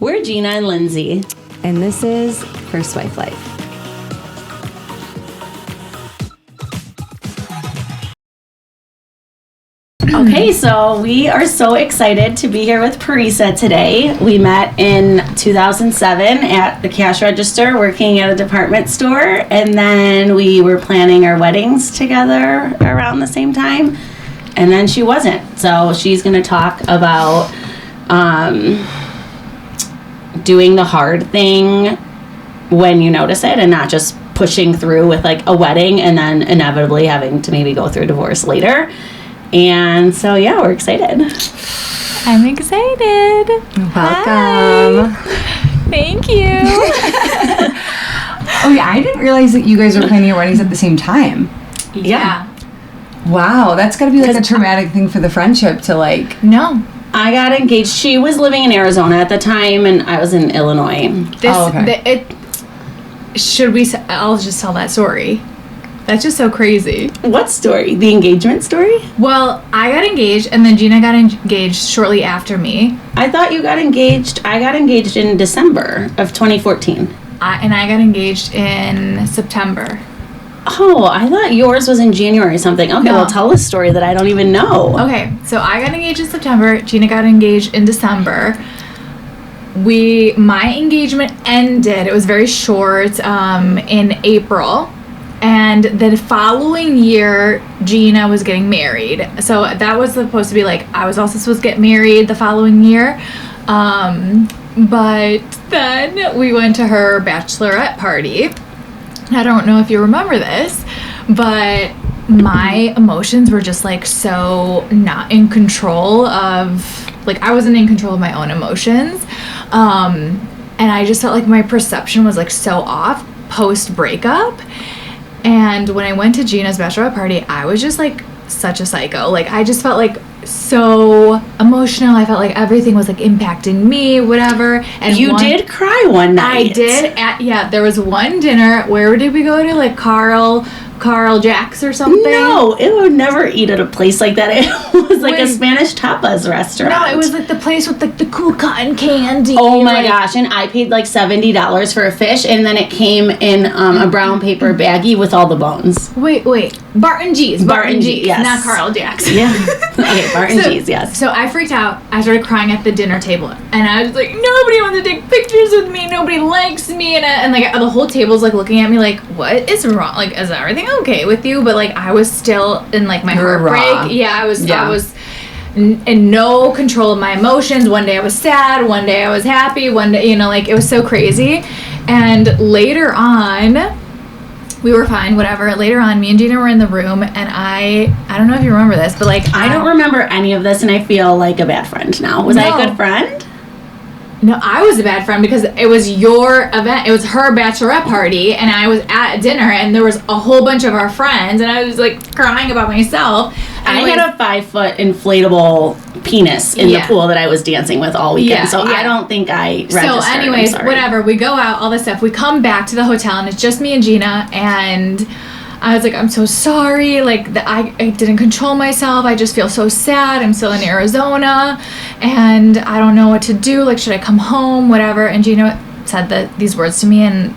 We're Gina and Lindsay. And this is First Wife Life. Okay, so we are so excited to be here with Perisa today. We met in 2007 at the cash register working at a department store, and then we were planning our weddings together around the same time, and then she wasn't. So she's going to talk about doing the hard thing when you notice it and not just pushing through with like a wedding and then inevitably having to maybe go through a divorce later. And so, yeah, we're excited. I'm excited. Welcome. Hi. Thank you. Oh, yeah, I didn't realize that you guys were planning your weddings at the same time. Yeah. Wow, that's got to be like a traumatic thing for the friendship to like... No. I got engaged. She was living in Arizona at the time, and I was in Illinois. I'll just tell that story. That's just so crazy. What story? The engagement story? Well, I got engaged, and then Gina got engaged shortly after me. I thought you got engaged. I got engaged in December of 2014. And I got engaged in September. Oh, I thought yours was in January or something. Okay, No. well, tell a story that I don't even know. Okay, so I got engaged in September. Gina got engaged in December. My engagement ended. It was very short in April. And the following year, Gina was getting married. So that was supposed to be like, I was also supposed to get married the following year. But then we went to her bachelorette party. I don't know if you remember this, but my emotions were just like so not in control of, like I wasn't in control of my own emotions. And I just felt like my perception was like so off post breakup. And when I went to Gina's bachelorette party, I was just like such a psycho. Like I just felt like so emotional. I felt like everything was like impacting me, whatever. And you did cry one night. I did. There was one dinner. Where did we go to? Like Carl Jack's or something? No, it would never eat at a place like that. It was like a Spanish tapas restaurant. No, it was like the place with like the cool cotton candy. Oh my gosh, and I paid like $70 for a fish, and then it came in a brown paper baggie with all the bones. Wait. Barton G's, yes. not Carl Jack's. Yeah. Okay, Barton G's, yes. So I freaked out. I started crying at the dinner table, and I was like, nobody wants to take pictures with me. Nobody likes me, and like the whole table's like looking at me like, what is wrong? Like, is everything okay with you? But like I was still in like my heartbreak. Yeah, I was in no control of my emotions. One day I was sad, one day I was happy, one day, like it was so crazy. And later on, we were fine, whatever. Later on, me and Gina were in the room, and I don't know if you remember this, but like I don't remember any of this, and I feel like a bad friend now. Was I a good friend? No, I was a bad friend because it was your event. It was her bachelorette party, and I was at dinner, and there was a whole bunch of our friends, and I was like crying about myself. I had a 5-foot inflatable penis in the pool that I was dancing with all weekend, I don't think I registered. So anyways, whatever. We go out, all this stuff. We come back to the hotel, and it's just me and Gina, and I was like, I'm so sorry. Like, I didn't control myself. I just feel so sad. I'm still in Arizona, and I don't know what to do. Like, should I come home? Whatever. And Gina said these words to me, and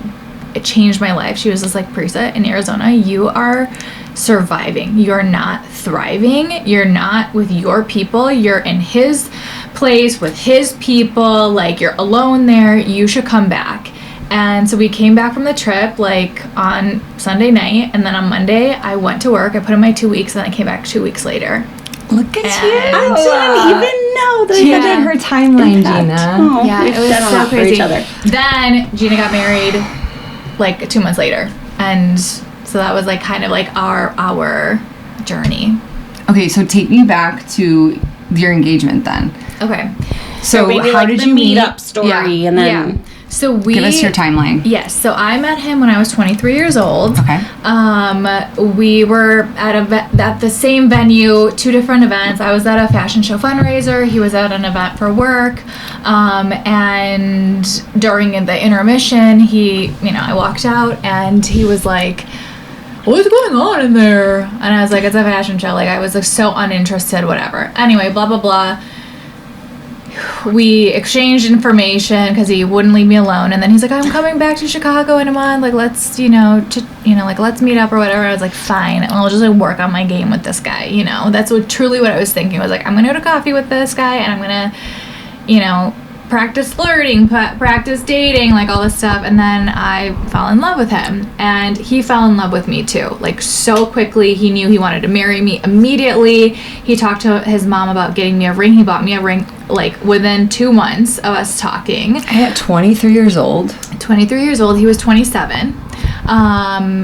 it changed my life. She was just like, Perisa, in Arizona, you are surviving. You're not thriving. You're not with your people. You're in his place with his people. Like, you're alone there. You should come back. And so we came back from the trip like on Sunday night, and then on Monday I went to work. I put in my 2 weeks, and then I came back 2 weeks later. Look at you! I didn't even know that. Gina did her timeline, Gina. Oh, yeah, it was so for crazy. each other. Then Gina got married like 2 months later, and so that was like kind of like our journey. Okay, so take me back to your engagement then. Okay, so maybe how like did the you meet? meetup story, and then So give us your timeline. Yes, so I met him when I was 23 years old. Okay. We were at the same venue, 2 different events. I was at a fashion show fundraiser. He was at an event for work. And during the intermission, I walked out, and he was like, what's going on in there? And I was like, it's a fashion show. Like, I was like so uninterested, whatever. Anyway, blah, blah, blah. we exchanged information because he wouldn't leave me alone. And then he's like, I'm coming back to Chicago in a month. Like, let's, like, let's meet up or whatever. I was like, fine. And I'll just, like, work on my game with this guy, That's truly what I was thinking. I was like, I'm going to go to coffee with this guy, and I'm going to, practice flirting, practice dating, like all this stuff. And then I fell in love with him, and he fell in love with me too, like so quickly. He knew he wanted to marry me immediately. He talked to his mom about getting me a ring. He bought me a ring like within 2 months of us talking. At 23 years old. 23 years old. He was 27.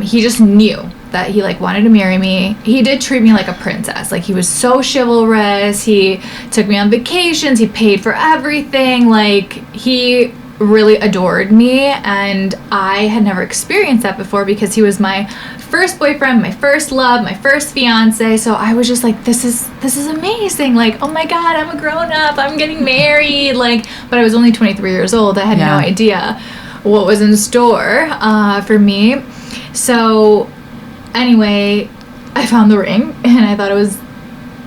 He just knew that he like wanted to marry me. He did treat me like a princess. Like, he was so chivalrous. He took me on vacations. He paid for everything. Like, he really adored me, and I had never experienced that before because he was my first boyfriend, my first love, my first fiance. So I was just like, this is amazing. Like, oh my God, I'm a grown up. I'm getting married. Like, but I was only 23 years old. I had no idea what was in store for me. So anyway, I found the ring, and I thought it was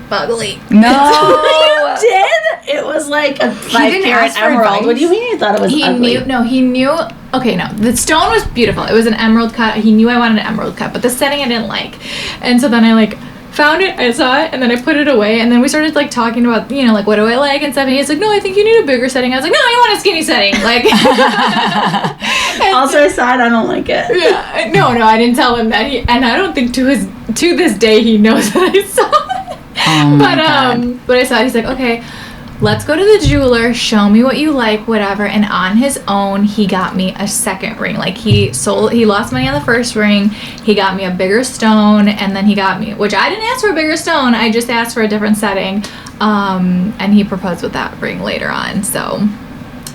ugly. No. You did? It was like a 5-carat emerald. What do you mean you thought it was ugly? He knew. Okay, no. The stone was beautiful. It was an emerald cut. He knew I wanted an emerald cut, but the setting I didn't like. And so then I like found it, I saw it, and then I put it away, and then we started like talking about, like, what do I like and stuff, and he's like, no, I think you need a bigger setting. I was like, no, I want a skinny setting. Like, also I saw it, I don't like it. Yeah, no, I didn't tell him that. And I don't think to this day he knows that I saw it. Oh my God. But I saw it. He's like, okay, let's go to the jeweler, show me what you like, whatever. And on his own, he got me a second ring. Like, he lost money on the first ring. He got me a bigger stone, and then he got me, which I didn't ask for a bigger stone. I just asked for a different setting. And he proposed with that ring later on. So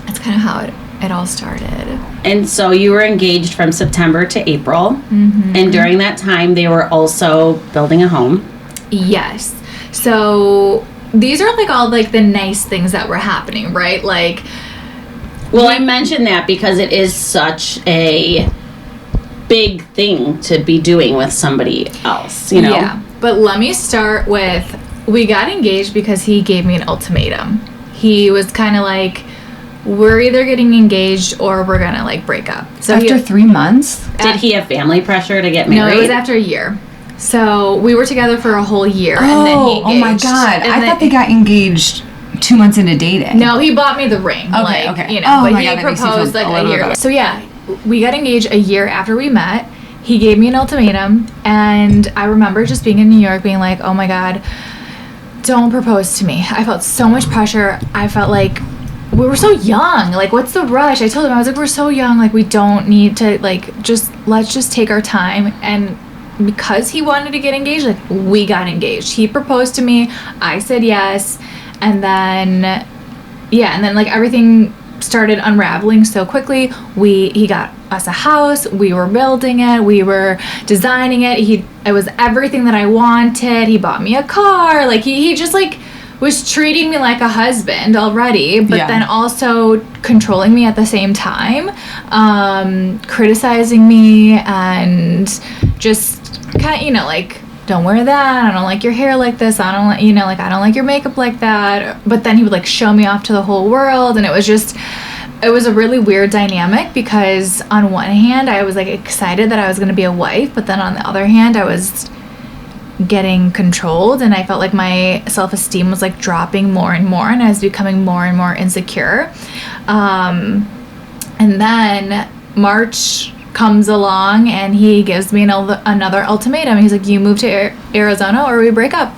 that's kind of how it all started. And so you were engaged from September to April. Mm-hmm. And during that time, they were also building a home. Yes. So these are like all like the nice things that were happening, right? Like, well, I mentioned that because it is such a big thing to be doing with somebody else, Yeah. But let me start with, we got engaged because he gave me an ultimatum. He was kind of like, we're either getting engaged or we're gonna like break up. So after 3 months? Did he have family pressure to get married? No, it was after a year. So we were together for a whole year, and then he engaged. Oh my God! I thought they got engaged 2 months into dating. No, he bought me the ring. Okay. But he proposed like a year. So yeah, we got engaged a year after we met. He gave me an ultimatum, and I remember just being in New York, being like, "Oh my God, don't propose to me." I felt so much pressure. I felt like we were so young. Like, what's the rush? I told him, I was like, we're so young. Like, we don't need to let's just take our time. And because he wanted to get engaged, like, we got engaged. He proposed to me. I said yes. And then like everything started unraveling so quickly. He got us a house. We were building it. We were designing it. It was everything that I wanted. He bought me a car. Like, he just like was treating me like a husband already, but then also controlling me at the same time, criticizing me, and just kind of, like, don't wear that, I don't like your hair like this, I don't like, I don't like your makeup like that. But then he would like show me off to the whole world, and it was a really weird dynamic, because on one hand I was like excited that I was going to be a wife, but then on the other hand I was getting controlled, and I felt like my self-esteem was like dropping more and more, and I was becoming more and more insecure. And then March comes along, and he gives me another ultimatum. He's like, you move to Arizona or we break up.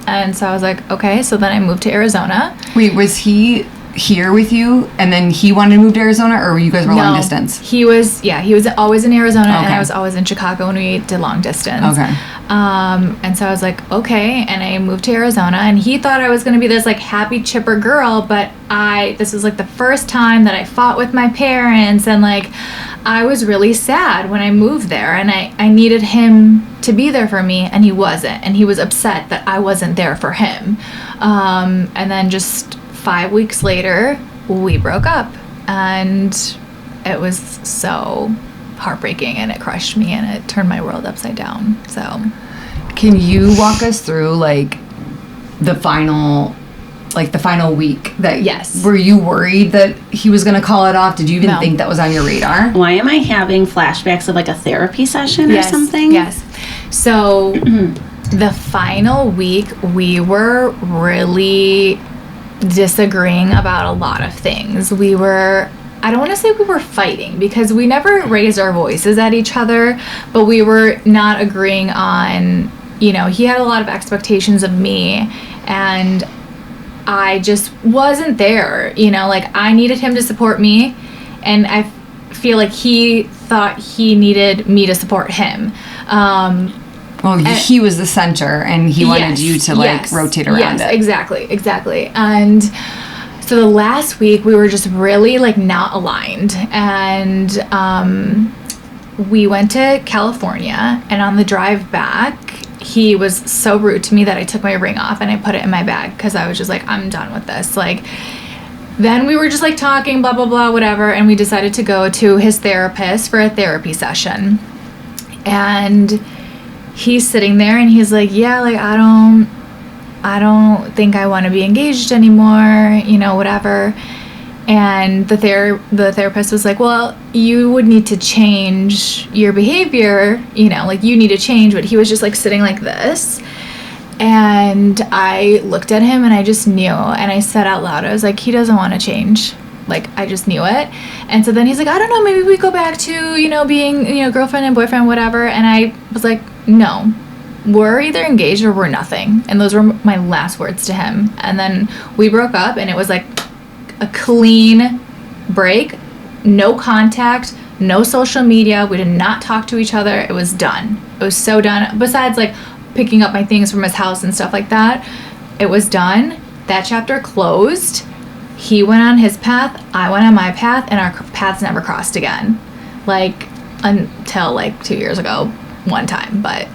And so I was like, okay. So then I moved to Arizona. Wait, was he here with you, and then he wanted to move to Arizona, or you guys were long distance? He was always in Arizona, and I was always in Chicago when we did long distance. Okay. And so I was like, okay, and I moved to Arizona, and he thought I was going to be this like happy, chipper girl, but this was like the first time that I fought with my parents, and like I was really sad when I moved there, and I needed him to be there for me, and he wasn't, and he was upset that I wasn't there for him. And then just 5 weeks later, we broke up, and it was so heartbreaking, and it crushed me, and it turned my world upside down. So can you walk us through like the final like the final week that Yes. were you worried that he was going to call it off? Did you even No. think that was on your radar? Why am I having flashbacks of like a therapy session or something? Yes. So the final week, we were really disagreeing about a lot of things. I don't want to say we were fighting because we never raised our voices at each other, but we were not agreeing on, he had a lot of expectations of me, and I just wasn't there. I needed him to support me, and I feel like he thought he needed me to support him. Well, he was the center, and he wanted you to rotate around it. Exactly. And so the last week we were just really not aligned, and we went to California, and on the drive back he was so rude to me that I took my ring off and I put it in my bag because I was just I'm done with this. Then we were just talking, blah blah blah, whatever, and we decided to go to his therapist for a therapy session. And he's sitting there and he's like, yeah, I don't think I want to be engaged anymore, whatever. And the therapist was like, well, you would need to change your behavior, you need to change. But he was just sitting like this. And I looked at him and I just knew. And I said out loud, I was like, he doesn't want to change. I just knew it. And so then he's like, I don't know, maybe we go back to, being, girlfriend and boyfriend, whatever. And I was like, no, we're either engaged or we're nothing. And those were my last words to him. And then we broke up, and it was a clean break, no contact, no social media. We did not talk to each other. It was done. It was so done. Besides picking up my things from his house and stuff like that, it was done. That chapter closed. He went on his path, I went on my path, and our paths never crossed again. Until 2 years ago, one time, but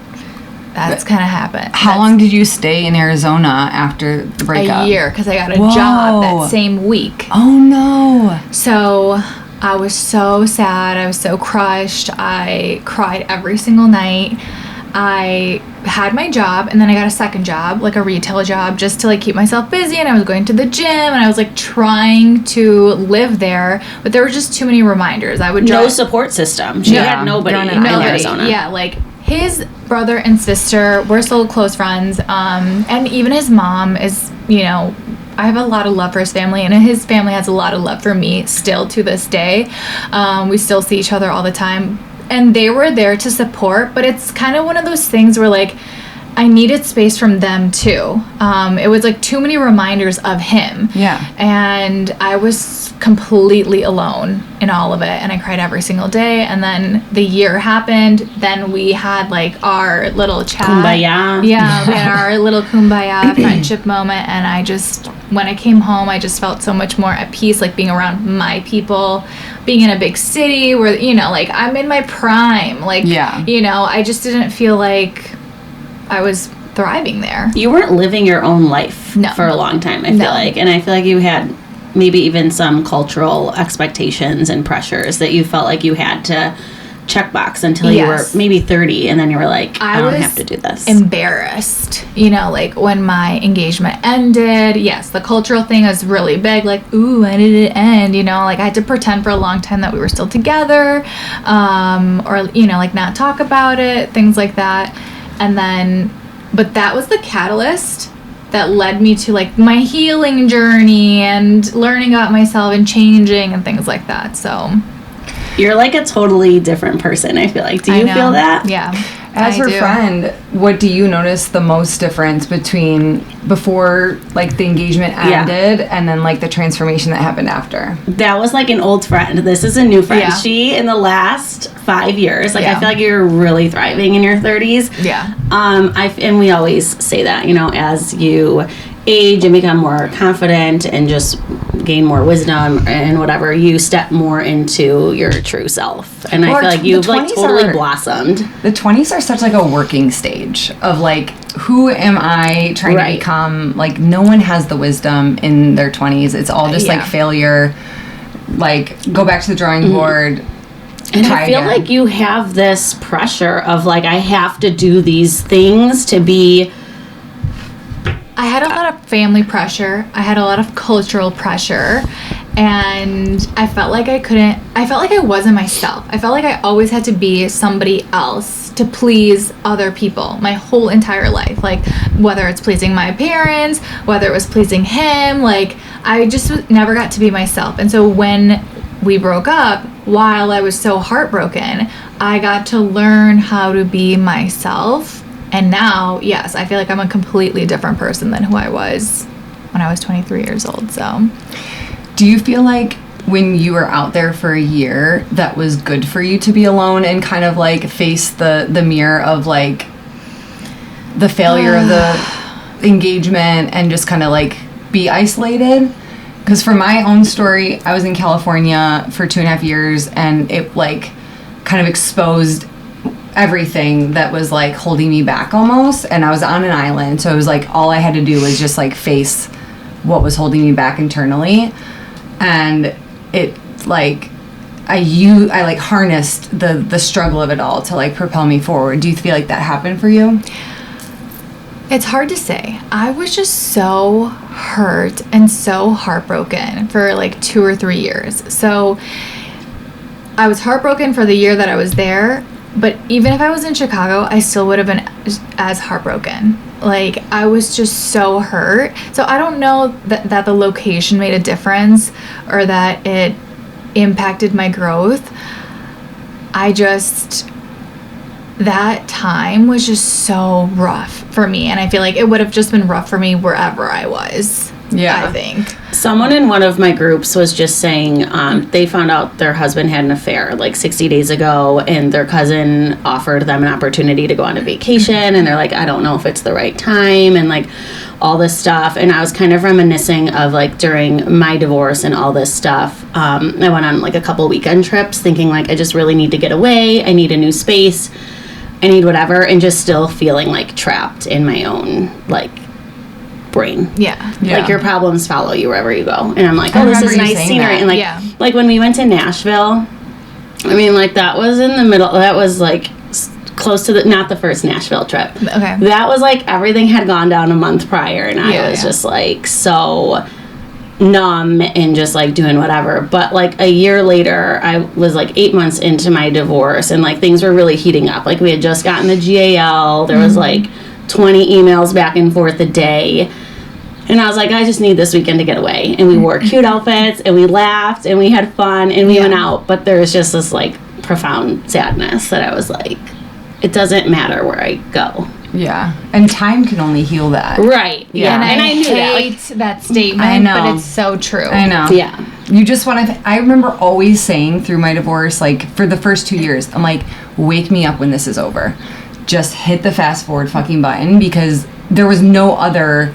that's kind of happened. How long did you stay in Arizona after the breakup? A year, because I got a job that same week. Oh no. So I was so sad. I was so crushed. I cried every single night. I had my job, and then I got a second job, a retail job, just to keep myself busy. And I was going to the gym, and I was trying to live there, but there were just too many reminders. I would drive. No support system. She had nobody in Arizona. Yeah, his brother and sister were still close friends, and even his mom is, I have a lot of love for his family, and his family has a lot of love for me still to this day. We still see each other all the time. And they were there to support, but it's kind of one of those things where I needed space from them too. It was too many reminders of him. Yeah. And I was completely alone in all of it, and I cried every single day. And then the year happened. Then we had our little chat. Kumbaya. Yeah, we had our little kumbaya friendship moment. And when I came home, I just felt so much more at peace, being around my people, being in a big city where, I'm in my prime. I just didn't feel like I was thriving there. You weren't living your own life for a long time, I feel like. And I feel like you had maybe even some cultural expectations and pressures that you felt like you had to checkbox until you were maybe 30, and then you were like, I don't have to do this. Embarrassed, when my engagement ended. Yes, the cultural thing was really big. Ooh, when did it end? I had to pretend for a long time that we were still together, or not talk about it, things like that. And then, but that was the catalyst that led me to my healing journey and learning about myself and changing and things like that. So you're a totally different person, I feel like. Do you feel that? Yeah. As her friend, what do you notice the most difference between before the engagement ended and then the transformation that happened after? That was an old friend. This is a new friend. Yeah. She, in the last 5 years, I feel like you're really thriving in your 30s. Yeah. And we always say that, as you age and become more confident and just gain more wisdom and whatever, you step more into your true self. And I feel like you've totally blossomed. The 20s are such a working stage of who am I trying to become? No one has the wisdom in their 20s. It's all just failure. Go back to the drawing board. And I feel like you have this pressure of I have to do these things to be, I had a lot of family pressure. I had a lot of cultural pressure. And I felt like I wasn't myself. I felt like I always had to be somebody else to please other people my whole entire life. Like, whether it's pleasing my parents, whether it was pleasing him, like, I just never got to be myself. And so when we broke up, while I was so heartbroken, I got to learn how to be myself. And now, yes, I feel like I'm a completely different person than who I was when I was 23 years old. So, do you feel like when you were out there for a year, that was good for you to be alone and kind of like face the mirror of like the failure of the engagement and just kind of like be isolated? Because for my own story, I was in California for 2.5 years, and it like kind of exposed everything that was like holding me back almost. And I was on an island, so it was like all I had to do was just like face what was holding me back internally. And it like I like harnessed the struggle of it all to like propel me forward. Do you feel like that happened for you? It's hard to say. I was just so hurt and so heartbroken for like 2 or 3 years. So I was heartbroken for the year that I was there, but even if I was in Chicago, I still would have been as heartbroken. Like, I was just so hurt. So I don't know that the location made a difference or that it impacted my growth. That time was just so rough for me, and I feel like it would have just been rough for me wherever I was. Yeah, I think someone in one of my groups was just saying they found out their husband had an affair like 60 days ago, and their cousin offered them an opportunity to go on a vacation, and they're like, I don't know if it's the right time, and like all this stuff. And I was kind of reminiscing of like during my divorce and all this stuff. I went on like a couple weekend trips thinking like I just really need to get away. I need a new space. I need whatever, and just still feeling like trapped in my own like brain. Yeah. Like your problems follow you wherever you go. And I'm like, oh, this is nice scenery. And like when we went to Nashville, I mean, like that was in the middle. That was like close to not the first Nashville trip. Okay. That was like everything had gone down a month prior, and I was just like so numb and just like doing whatever. But like a year later, I was like 8 months into my divorce, and like things were really heating up. Like we had just gotten the GAL. There was like 20 emails back and forth a day, and I was like, I just need this weekend to get away. And we wore cute outfits, and we laughed, and we had fun, and we went out. But there was just this like profound sadness that I was like, it doesn't matter where I go. Yeah, and time can only heal that. Right. Yeah, and I knew that statement. I know, but it's so true. I know. Yeah. You just want to. I remember always saying through my divorce, like for the first 2 years, I'm like, wake me up when this is over. Just hit the fast forward fucking button, because there was no other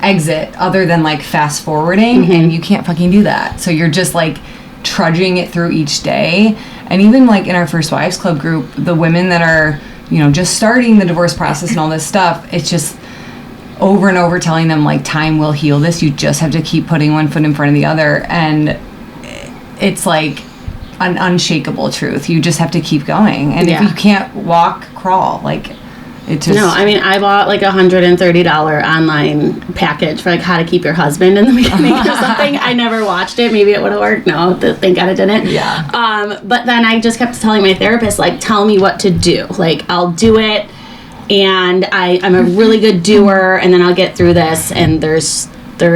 exit other than like fast forwarding, and you can't fucking do that. So you're just like trudging it through each day. And even like in our First Wives Club group, the women that are, you know, just starting the divorce process and all this stuff, it's just over and over telling them like time will heal this. You just have to keep putting one foot in front of the other, and it's like an unshakable truth. You just have to keep going, and if you can't walk, crawl. Like it just no. I mean, I bought like $130 online package for like how to keep your husband in the beginning or something. I never watched it. Maybe it would have worked. No, thank God it didn't. Yeah. But then I just kept telling my therapist, like, tell me what to do. Like, I'll do it, and I'm a really good doer, and then I'll get through this. And there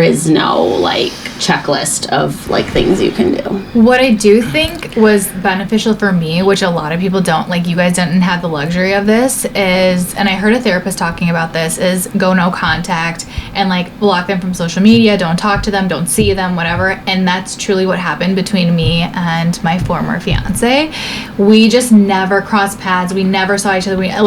is no like checklist of like things you can do. What I do think was beneficial for me, which a lot of people don't, like you guys didn't have the luxury of this, is, and I heard a therapist talking about this, is go no contact and like block them from social media, don't talk to them, don't see them, whatever. And that's truly what happened between me and my former fiance. We just never crossed paths. We never saw each other. I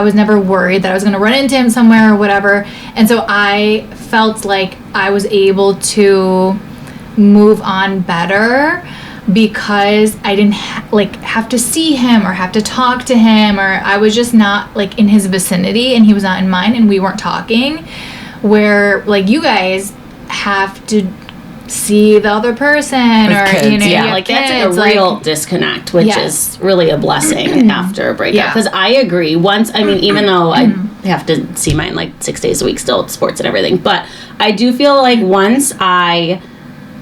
was never worried that I was going to run into him somewhere or whatever. And so I felt like I was able to move on better because I didn't have to see him or have to talk to him, or I was just not like in his vicinity and he was not in mine and we weren't talking, where like you guys have to see the other person with or kids. You know, like kids, that's a real disconnect, which is really a blessing after a breakup. Because I agree. Once, I mean, even though I have to see mine like 6 days a week still, sports and everything. But I do feel like once I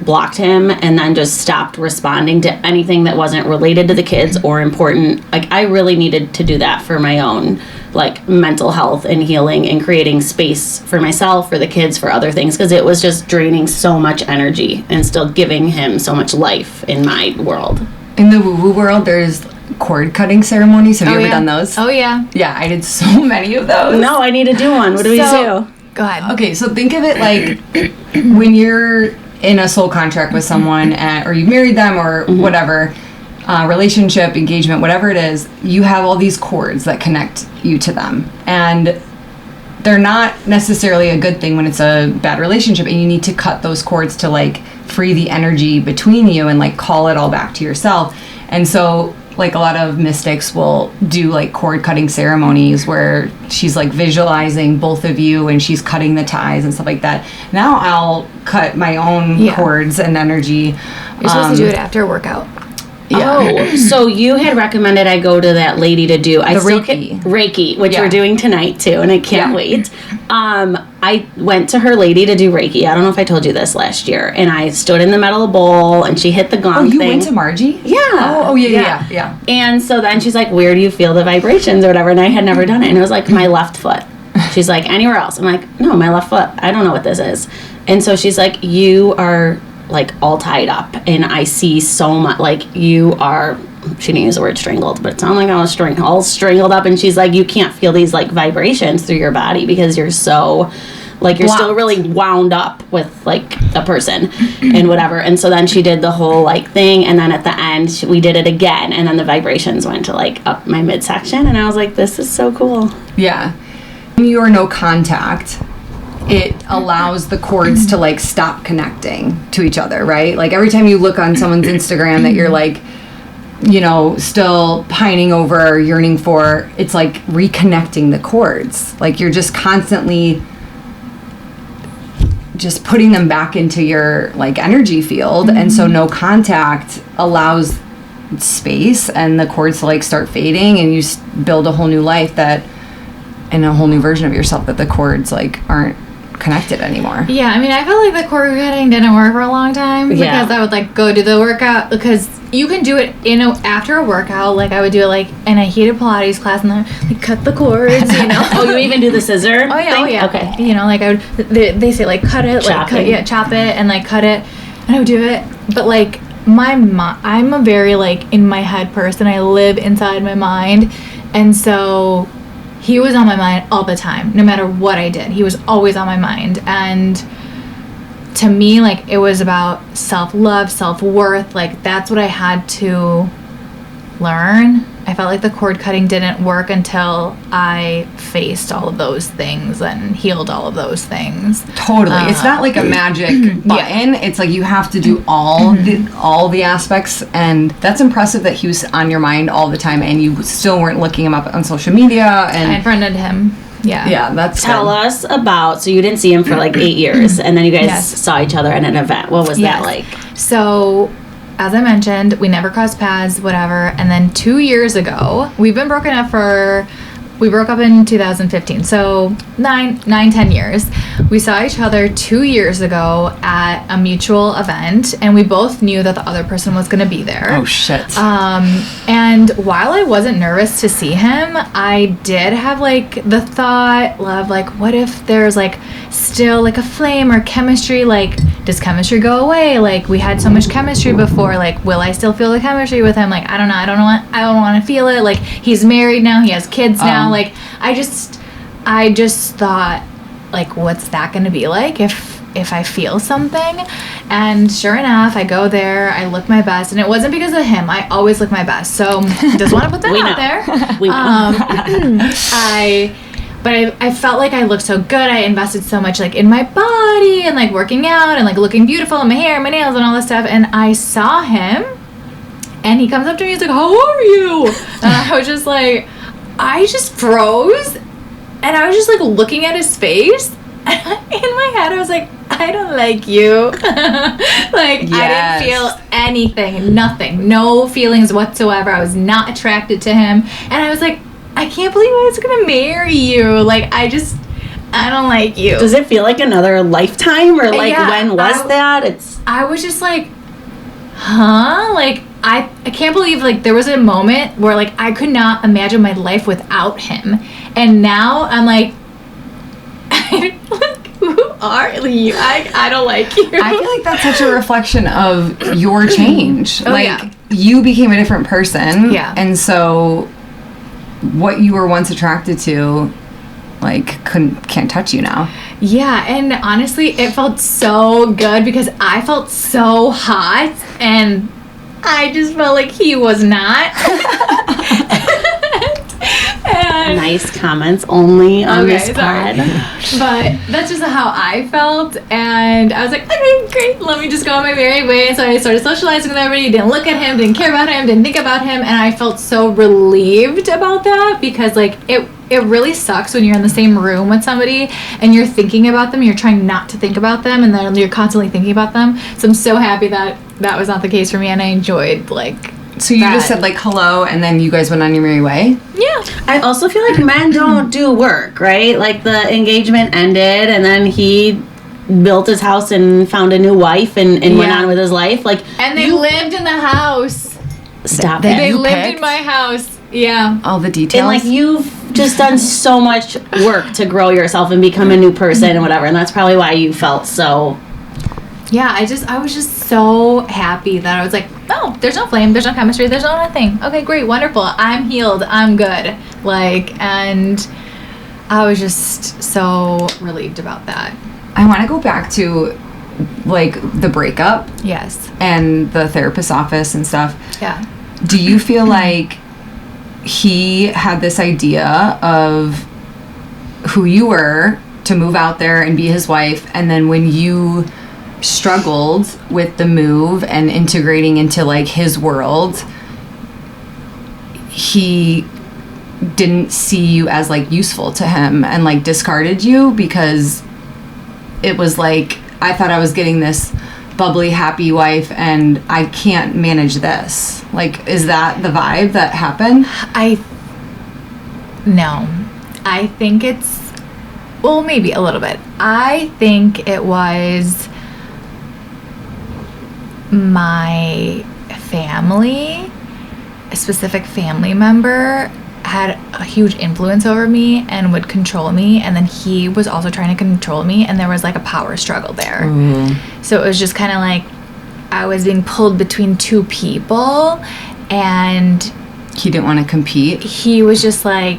blocked him and then just stopped responding to anything that wasn't related to the kids or important, like I really needed to do that for my own like mental health and healing and creating space for myself, for the kids, for other things, because it was just draining so much energy and still giving him so much life in my world. In the woo-woo world, there's cord cutting ceremonies. Have you ever done those? Oh, yeah. Yeah, I did so many of those. No, I need to do one. What do we do? Go ahead. Okay, so think of it like when you're in a soul contract with someone or you married them or whatever, relationship, engagement, whatever it is, you have all these cords that connect you to them. And they're not necessarily a good thing when it's a bad relationship, and you need to cut those cords to like free the energy between you and like call it all back to yourself. And so like a lot of mystics will do like cord cutting ceremonies where she's like visualizing both of you and she's cutting the ties and stuff like that. Now I'll cut my own cords and energy. You're supposed to do it after a workout. Yeah. Oh, so you had recommended I go to that lady to do Reiki, which we're doing tonight too, and I can't wait. I went to her lady to do Reiki. I don't know if I told you this last year, and I stood in the metal bowl, and she hit the gong. Oh, you thing. Went to Margie? Yeah. Oh, yeah. And so then she's like, "Where do you feel the vibrations or whatever?" And I had never done it, and it was like my left foot. She's like, "Anywhere else?" I'm like, "No, my left foot. I don't know what this is." And so she's like, "You are like all tied up, and I see so much, like you are," she didn't use the word strangled, but it sounded like I was all strangled up. And she's like, "You can't feel these like vibrations through your body because you're so like you're still really wound up with like a person and whatever." And so then she did the whole like thing, and then at the end we did it again, and then the vibrations went to like up my midsection, and I was like, this is so cool. Yeah. When you are no contact, it allows the cords to like stop connecting to each other, right? Like every time you look on someone's Instagram that you're like, you know, still pining over or yearning for, it's like reconnecting the cords. Like you're just constantly just putting them back into your like energy field. And so no contact allows space and the cords to like start fading, and you build a whole new life that, and a whole new version of yourself that the cords like aren't connected anymore. Yeah, I mean, I felt like the cord cutting didn't work for a long time because I would like go do the workout, because you can do it after a workout. Like I would do it like in a heated Pilates class, and then like cut the cords, you know. Oh, you even do the scissor? Oh yeah, thing? oh yeah. Okay. You know, like I would. They say like cut it, like chop it, and like cut it, and I would do it. But like I'm a very like in my head person. I live inside my mind, and so he was on my mind all the time, no matter what I did. He was always on my mind. And to me, like, it was about self-love, self-worth. Like, that's what I had to learn. I felt like the cord cutting didn't work until I faced all of those things and healed all of those things. Totally. It's not like a magic button. It's like you have to do all the aspects, and that's impressive that he was on your mind all the time and you still weren't looking him up on social media. And I unfriended him. Yeah, that's Tell good. us about, so you didn't see him for like 8 years, and then you guys saw each other at an event. What was that like? So, as I mentioned, we never crossed paths, whatever. And then 2 years ago, we broke up in 2015. So 10 years. We saw each other 2 years ago at a mutual event, and we both knew that the other person was going to be there. Oh, shit. And while I wasn't nervous to see him, I did have like the thought of like, what if there's like still like a flame or chemistry? Like, does chemistry go away? Like, we had so much chemistry before. Like, will I still feel the chemistry with him? Like, I don't know. I don't want to feel it. Like, he's married now. He has kids now. Like, I just thought, like, what's that going to be like if I feel something? And sure enough, I go there, I look my best, and it wasn't because of him. I always look my best. So just want to put that out there. We know. I felt like I looked so good. I invested so much like in my body and like working out and like looking beautiful and my hair and my nails and all this stuff. And I saw him, and he comes up to me, he's like, "How are you?" And I was just like, I just froze, and I was just like looking at his face. In my head, I was like, I don't like you. Like, I didn't feel anything, nothing, no feelings whatsoever. I was not attracted to him. And I was like, I can't believe I was gonna marry you. Like, I don't like you. Does it feel like another lifetime, or like, Yeah, when was that? I was just like, huh? Like, I can't believe, like, there was a moment where, like, I could not imagine my life without him. And now I'm like, like, who are you? I don't like you. I feel like that's such a reflection of your change. Oh, like, yeah. you became a different person. Yeah. And so what you were once attracted to, like, can't touch you now. Yeah, and honestly, it felt so good because I felt so hot, and I just felt like he was not. And Nice comments only on this pod. But that's just how I felt, and I was like, okay, great, let me just go on my merry way. So I started socializing with everybody, didn't look at him, didn't care about him, didn't think about him, and I felt so relieved about that because, like, it really sucks when you're in the same room with somebody and you're thinking about them, you're trying not to think about them, and then you're constantly thinking about them. So I'm so happy that that was not the case for me, and I enjoyed, like, So you just said, like, hello, and then you guys went on your merry way? yeah. I also feel like men don't do work, right? Like, the engagement ended, and then he built his house and found a new wife and went on with his life. Like, And they lived in the house. stop That it. They you lived picked? in my house. Yeah. All the details? And, like, you've just done so much work to grow yourself and become a new person and whatever, and that's probably why you felt so... Yeah, I was just so happy that I was like, oh, there's no flame, there's no chemistry, there's no nothing. Okay, great, wonderful. I'm healed, I'm good. Like, and I was just so relieved about that. I want to go back to, like, the breakup Yes. and the therapist's office and stuff. Yeah. Do you feel like he had this idea of who you were to move out there and be his wife, and then when you struggled with the move and integrating into, like, his world, he didn't see you as, like, useful to him and, like, discarded you because it was like, I thought I was getting this bubbly, happy wife and I can't manage this. Like, is that the vibe that happened? No. I think it's, well, maybe a little bit. I think it was my family, a specific family member had a huge influence over me and would control me, and then he was also trying to control me, and there was, like, a power struggle there. So it was just kind of like I was being pulled between two people, and He didn't want to compete. he was just like,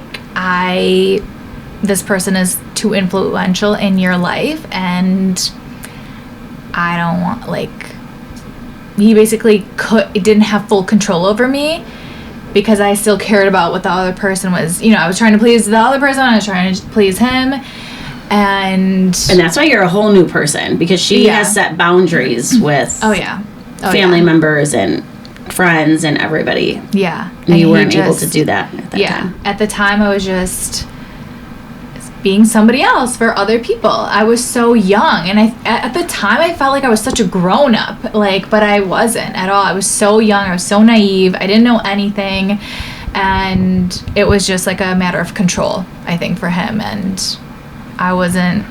this person is too influential in your life, and I don't want, like, he basically didn't have full control over me because I still cared about what the other person was. You know, I was trying to please the other person, I was trying to please him, and that's why you're a whole new person, because she has set boundaries with family members and friends and everybody. Yeah. And you weren't able to do that at that time. At the time, I was just being somebody else for other people. I was so young, and at the time I felt like I was such a grown-up, like, but I wasn't at all. I was so young, I was so naive, I didn't know anything, and it was just like a matter of control, I think, for him, and I wasn't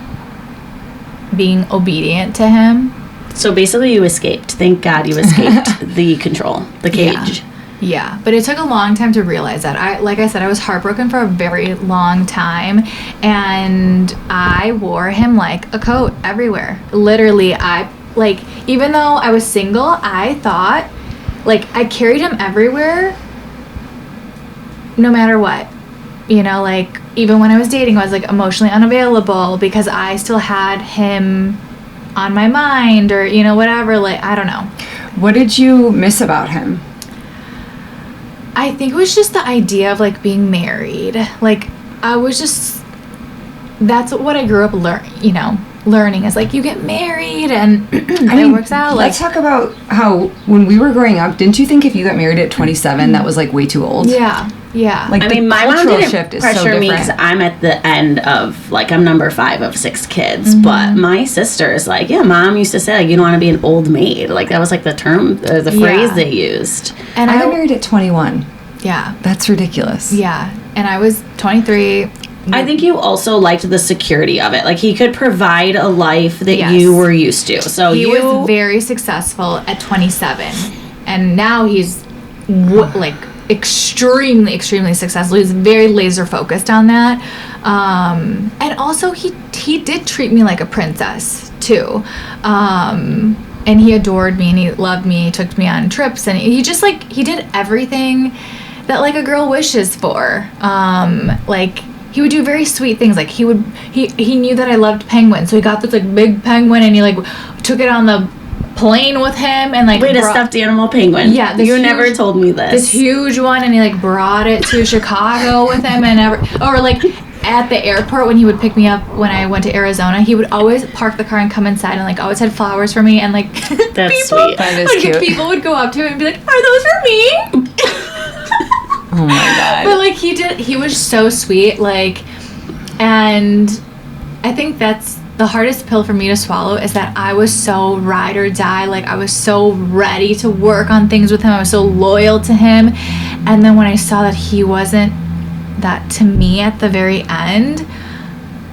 being obedient to him. So basically you escaped. Thank God you escaped the control, the cage. Yeah, but it took a long time to realize that. Like I said, I was heartbroken for a very long time, and I wore him like a coat everywhere. Literally, even though I was single, I thought, like, I carried him everywhere, no matter what. You know, like, even when I was dating, I was, like, emotionally unavailable because I still had him on my mind, or, you know, whatever, like, I don't know. What did you miss about him? I think it was just the idea of, like, being married. Like, I was just, that's what I grew up learning is, like, you get married and it works out. Let's talk about how when we were growing up, didn't you think if you got married at 27, that was, like, way too old? Yeah. Like, my mom didn't shift is pressure so me because I'm at the end of, like, I'm number 5 of 6 kids. But my sister's like, yeah, Mom used to say, like, you don't want to be an old maid. Like, that was, like, the term, or the phrase they used. And I got married at 21. Yeah. That's ridiculous. Yeah. and I was 23. I think you also liked the security of it. Like, he could provide a life that Yes. you were used to. So he was very successful at 27, and now he's like extremely successful. He's very laser focused on that, and also he did treat me like a princess too, and he adored me and he loved me. He took me on trips, and he just like he did everything that like a girl wishes for. Like, he would do very sweet things. Like, he knew that I loved penguins, so he got this like big penguin and he like took it on the plane with him and like a stuffed animal penguin. Yeah, you never told me this. This huge one, and he like brought it to Chicago with him, and or like at the airport when he would pick me up when I went to Arizona, he would always park the car and come inside and like always had flowers for me, and like that's sweet. That is cute. People would go up to him and be like, "Are those for me?" Oh my god. But like he was so sweet, like, and I think that's the hardest pill for me to swallow, is that I was so ride or die. Like, I was so ready to work on things with him. I was so loyal to him. And then when I saw that he wasn't that to me at the very end,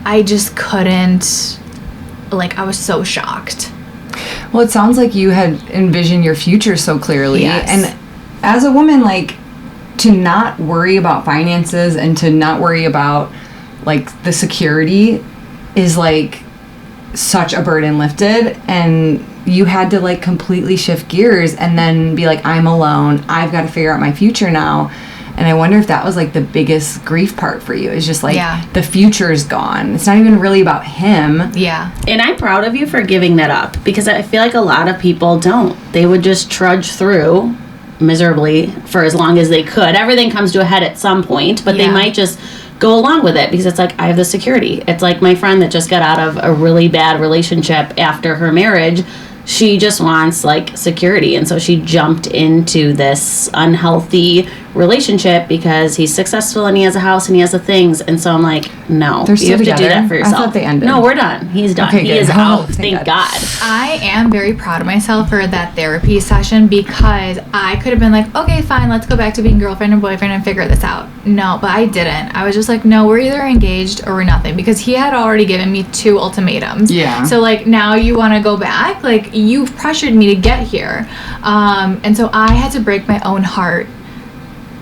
I just couldn't, like, I was so shocked. Well, it sounds like you had envisioned your future so clearly. Yes. And as a woman, like, to not worry about finances and to not worry about, like, the security is, like, such a burden lifted. And you had to, like, completely shift gears and then be like, I'm alone. I've got to figure out my future now. And I wonder if that was, like, the biggest grief part for you. It's just, like, the future is gone. It's not even really about him. Yeah. And I'm proud of you for giving that up, because I feel like a lot of people don't. They would just trudge through miserably for as long as they could. Everything comes to a head at some point, but they might just go along with it because it's like, I have the security. It's like my friend that just got out of a really bad relationship after her marriage. She just wants, like, security, and so she jumped into this unhealthy relationship because he's successful and he has a house and he has the things. And so I'm like, no, They're you have still to do that for together? I yourself. thought they ended. No, we're done. He's done. Okay, he good. is Oh, out. thank Thank God. I am very proud of myself for that therapy session, because I could have been like, okay, fine, let's go back to being girlfriend and boyfriend and figure this out. No, but I didn't. I was just like, no, we're either engaged or we're nothing, because he had already given me 2 ultimatums. Yeah. So, like, now you want to go back? Like, you've pressured me to get here. And so I had to break my own heart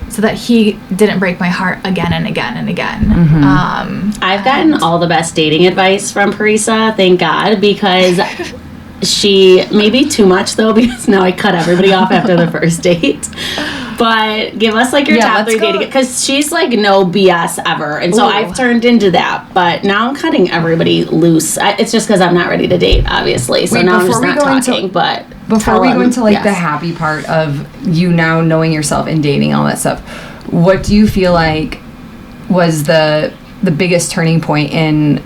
so that he didn't break my heart again and again and again. Mm-hmm. I've gotten all the best dating advice from Perisa, thank God, because she, maybe too much though, because now I cut everybody off after the first date. But give us, like, your top 3 dating, because she's like no BS ever, and so I've turned into that. But now I'm cutting everybody loose. It's just because I'm not ready to date, obviously. So now I'm just not talking. But before we go into, like, the happy part of you now knowing yourself and dating, all that stuff, what do you feel like was the biggest turning point in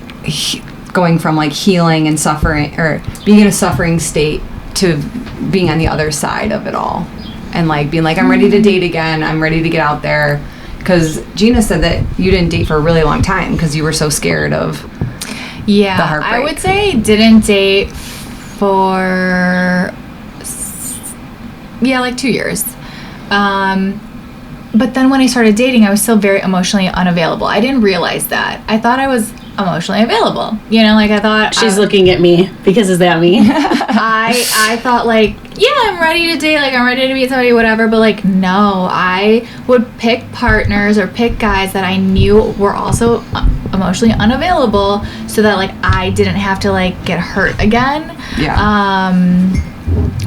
going from, like, healing and suffering, or being in a suffering state, to being on the other side of it all? And, like, being like, I'm ready to date again. I'm ready to get out there. Because Gina said that you didn't date for a really long time because you were so scared of the heartbreak. I would say didn't date for, like 2 years. But then when I started dating, I was still very emotionally unavailable. I didn't realize that. I thought I was emotionally available. You know, like, I thought... She's looking at me because is that me? I thought, like, yeah, I'm ready to date, like, I'm ready to meet somebody, whatever, but, like, no, I would pick partners or pick guys that I knew were also emotionally unavailable, so that, like, I didn't have to, like, get hurt again. Yeah.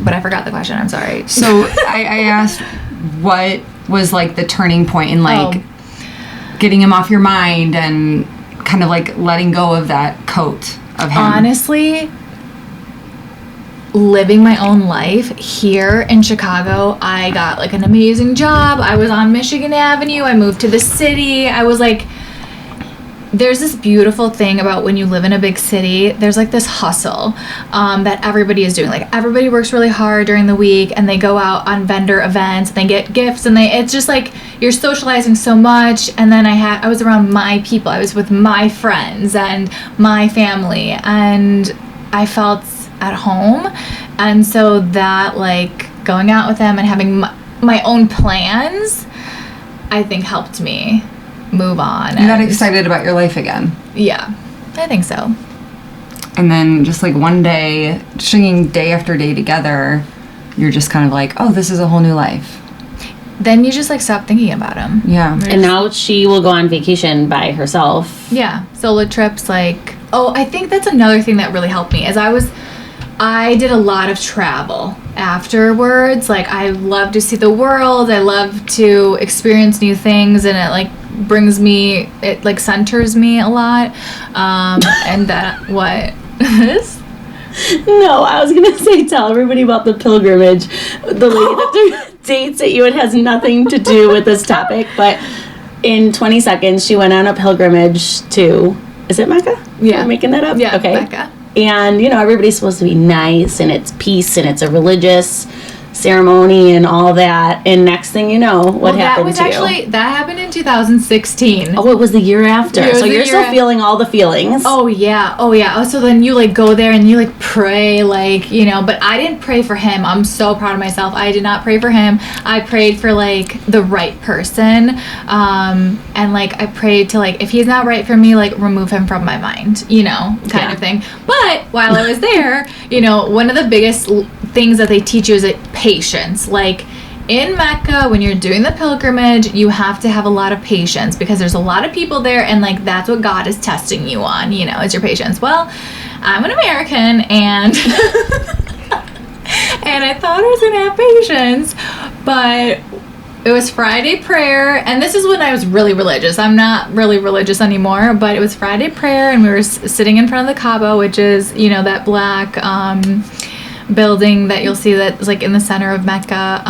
But I forgot the question, I'm sorry. So I asked what was, like, the turning point in, like, getting him off your mind and kind of, like, letting go of that coat of him. Honestly, living my own life here in Chicago. I got, like, an amazing job. I was on Michigan Avenue. I moved to the city. I was like, there's this beautiful thing about when you live in a big city, there's, like, this hustle that everybody is doing. Like, everybody works really hard during the week, and they go out on vendor events, and they get gifts, and it's just like you're socializing so much. And then I was around my people. I was with my friends and my family, and I felt at home. And so that, like, going out with them and having my own plans, I think helped me move on. You got excited about your life again. Yeah, I think so. And then just like one day, stringing day after day together, you're just kind of like, oh, this is a whole new life. Then you just like stop thinking about him. Yeah. And now she will go on vacation by herself. Yeah, solo trips. Like, oh, I think that's another thing that really helped me. I did a lot of travel afterwards. Like, I love to see the world. I love to experience new things, and it like brings me. It like centers me a lot. And that what is. No, I was gonna say tell everybody about the pilgrimage. The lady that dates at you. It has nothing to do with this topic, but in 20 seconds, she went on a pilgrimage to. Is it Mecca? Yeah, Am I making that up. Yeah, okay. Mecca. And everybody's supposed to be nice, and it's peace, and it's a religious ceremony and all that. And next thing you know, what happened to you? That happened in 2016. Oh, it was the year after. So you're still feeling all the feelings. Oh yeah. Oh, so then you like go there and you like pray, like, but I didn't pray for him. I'm so proud of myself. I did not pray for him. I prayed for like the right person. And like I prayed to like, if he's not right for me, like remove him from my mind, kind of thing. But while I was there, one of the biggest things that they teach you is like patience. Like in Mecca, when you're doing the pilgrimage, you have to have a lot of patience because there's a lot of people there, and like that's what God is testing you on, is your patience. Well, I'm an American, and and I thought I was gonna have patience, but it was Friday prayer, and this is when I was really religious. I'm not really religious anymore, but it was Friday prayer, and we were sitting in front of the Kaaba, which is that black building that you'll see that's like in the center of Mecca,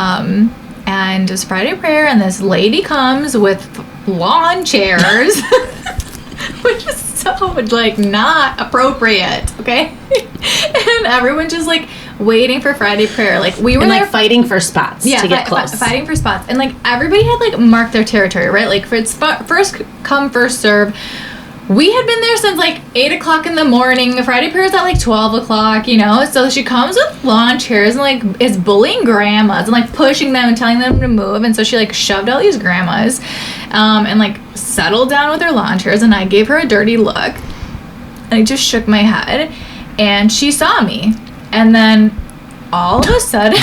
and it's Friday prayer, and this lady comes with lawn chairs which is so like not appropriate, okay? And everyone just like waiting for Friday prayer, like we were like fighting for spots to get close. Fighting for spots, and like everybody had like marked their territory, right? Like for it's first come first serve. We had been there since like 8 o'clock in the morning. Friday prayer is at like 12 o'clock, So she comes with lawn chairs and like is bullying grandmas and like pushing them and telling them to move. And so she like shoved all these grandmas and like settled down with her lawn chairs. And I gave her a dirty look. And I just shook my head. And she saw me. And then all of a sudden...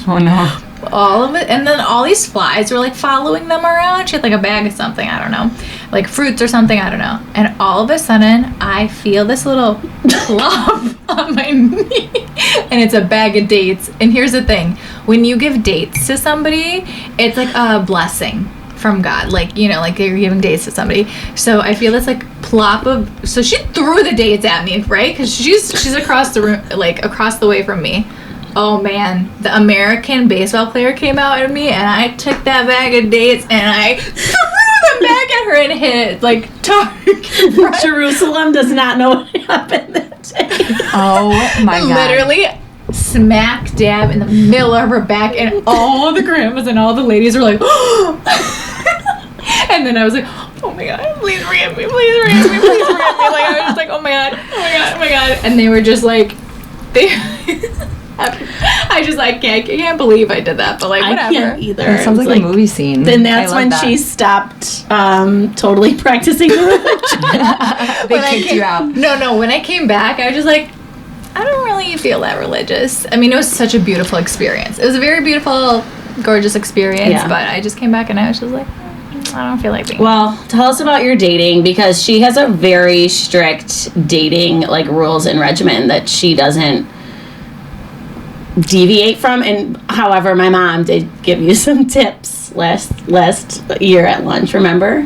Oh no. All of it, and then all these flies were like following them around. She had like a bag of something, I don't know, like fruits or something, I don't know. And all of a sudden, I feel this little clump on my knee, and it's a bag of dates. And here's the thing: when you give dates to somebody, it's like a blessing from God, like like you're giving dates to somebody. So I feel this like plop of. So she threw the dates at me, right? Because she's across the room, like across the way from me. Oh man, the American baseball player came out at me, and I took that bag of dates and I threw them back at her and hit it like target. Jerusalem does not know what happened that day. Oh my God. Literally smack dab in the middle of her back, and all the grandmas and all the ladies were like, and then I was like, oh my God, please forgive me, please forgive me, please forgive me. Like I was just like, oh my God, oh my God, oh my God. And they were just like, I can't believe I did that, but like whatever. I can't either. It sounds like a movie scene. Then that's when she stopped totally practicing the religion. They kicked you out. No, when I came back, I was just like, I don't really feel that religious. I mean, it was such a beautiful experience. It was a very beautiful, gorgeous experience, but I just came back and I was just like, I don't feel like being. Well, tell us about your dating, because she has a very strict dating like rules and regimen that she doesn't deviate from. And however, my mom did give you some tips last year at lunch, remember?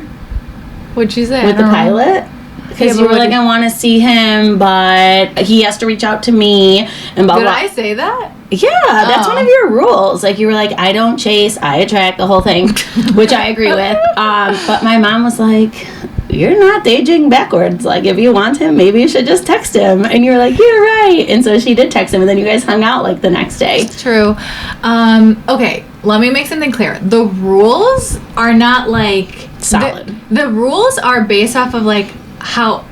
What'd she say? With the pilot? Because you were like, I want to see him, but he has to reach out to me, and blah, blah. Did I say that? Yeah, that's one of your rules. Like, you were like, I don't chase, I attract, the whole thing, which I agree with. But my mom was like, you're not aging backwards. Like, if you want him, maybe you should just text him. And you were like, you're right. And so she did text him, and then you guys hung out, like, the next day. True. Okay, let me make something clear. The rules are not, like... Solid. The rules are based off of, like,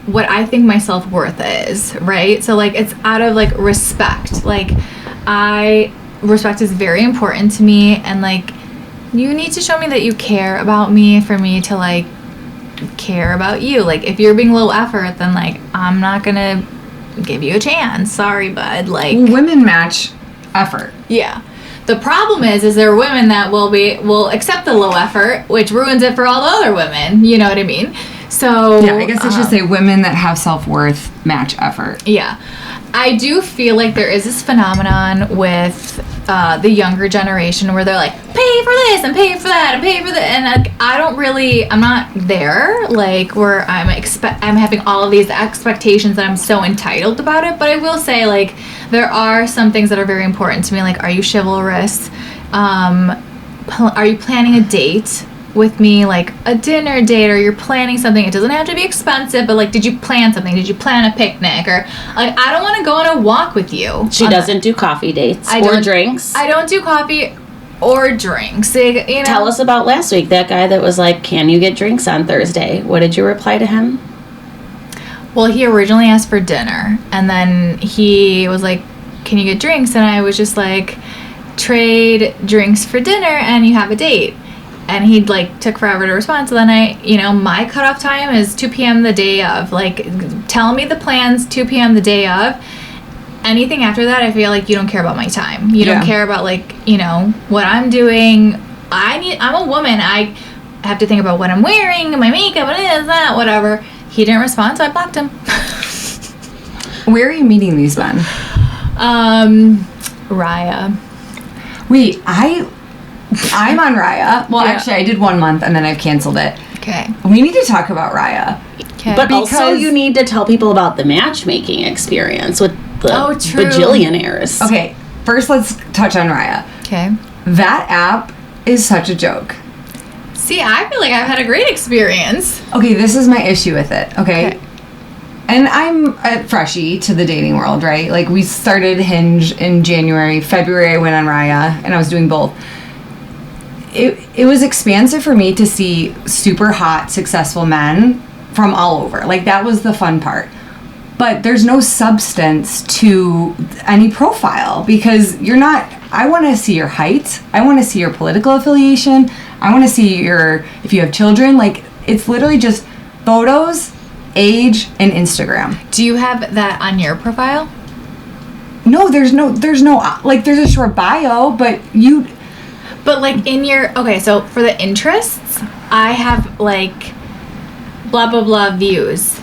what I think my self-worth is, right? So, like, it's out of, like, respect. Like, respect is very important to me, and, like, you need to show me that you care about me for me to, like, care about you. Like, if you're being low effort, then, like, I'm not gonna give you a chance. Sorry, bud. Like, women match effort. Yeah. The problem is there are women that will accept the low effort, which ruins it for all the other women. You know what I mean? So yeah, I guess I should say women that have self-worth match effort. Yeah. I do feel like there is this phenomenon with the younger generation where they're like, pay for this and pay for that and pay for that, and like, I'm not there, like, where I'm having all of these expectations that I'm so entitled about it. But I will say, like, there are some things that are very important to me. Like, are you chivalrous? Are you planning a date with me, like a dinner date, or you're planning something? It doesn't have to be expensive, but like, did you plan something? Did you plan a picnic? Or like, I don't want to go on a walk with you. She doesn't do coffee dates or drinks. I don't do coffee or drinks. You know? Tell us about last week, that guy that was like, can you get drinks on Thursday? What did you reply to him? Well, he originally asked for dinner, and then he was like, can you get drinks? And I was just like, trade drinks for dinner and you have a date. And he like took forever to respond. So then my cutoff time is 2 p.m. the day of. Like, tell me the plans 2 p.m. the day of. Anything after that, I feel like you don't care about my time. You don't care about, like, what I'm doing. I'm a woman. I have to think about what I'm wearing, my makeup, and this, that, whatever. He didn't respond, so I blocked him. Where are you meeting these men? Raya. Wait, I'm on Raya. Well, actually, I did 1 month and then I've canceled it. Okay. We need to talk about Raya. Okay. But also, you need to tell people about the matchmaking experience with the bajillionaires. Okay, first let's touch on Raya. Okay. That app is such a joke. See, I feel like I've had a great experience. Okay, this is my issue with it, okay? And I'm a freshie to the dating world, right? Like, we started Hinge in January. February, I went on Raya, and I was doing both. It was expansive for me to see super hot, successful men from all over. Like, that was the fun part. But there's no substance to any profile, because I want to see your height. I want to see your political affiliation. I want to see if you have children. Like, it's literally just photos, age, and Instagram. Do you have that on your profile? No, there's no, like, there's a short bio, but But, like, so for the interests, I have, like, blah, blah, blah views.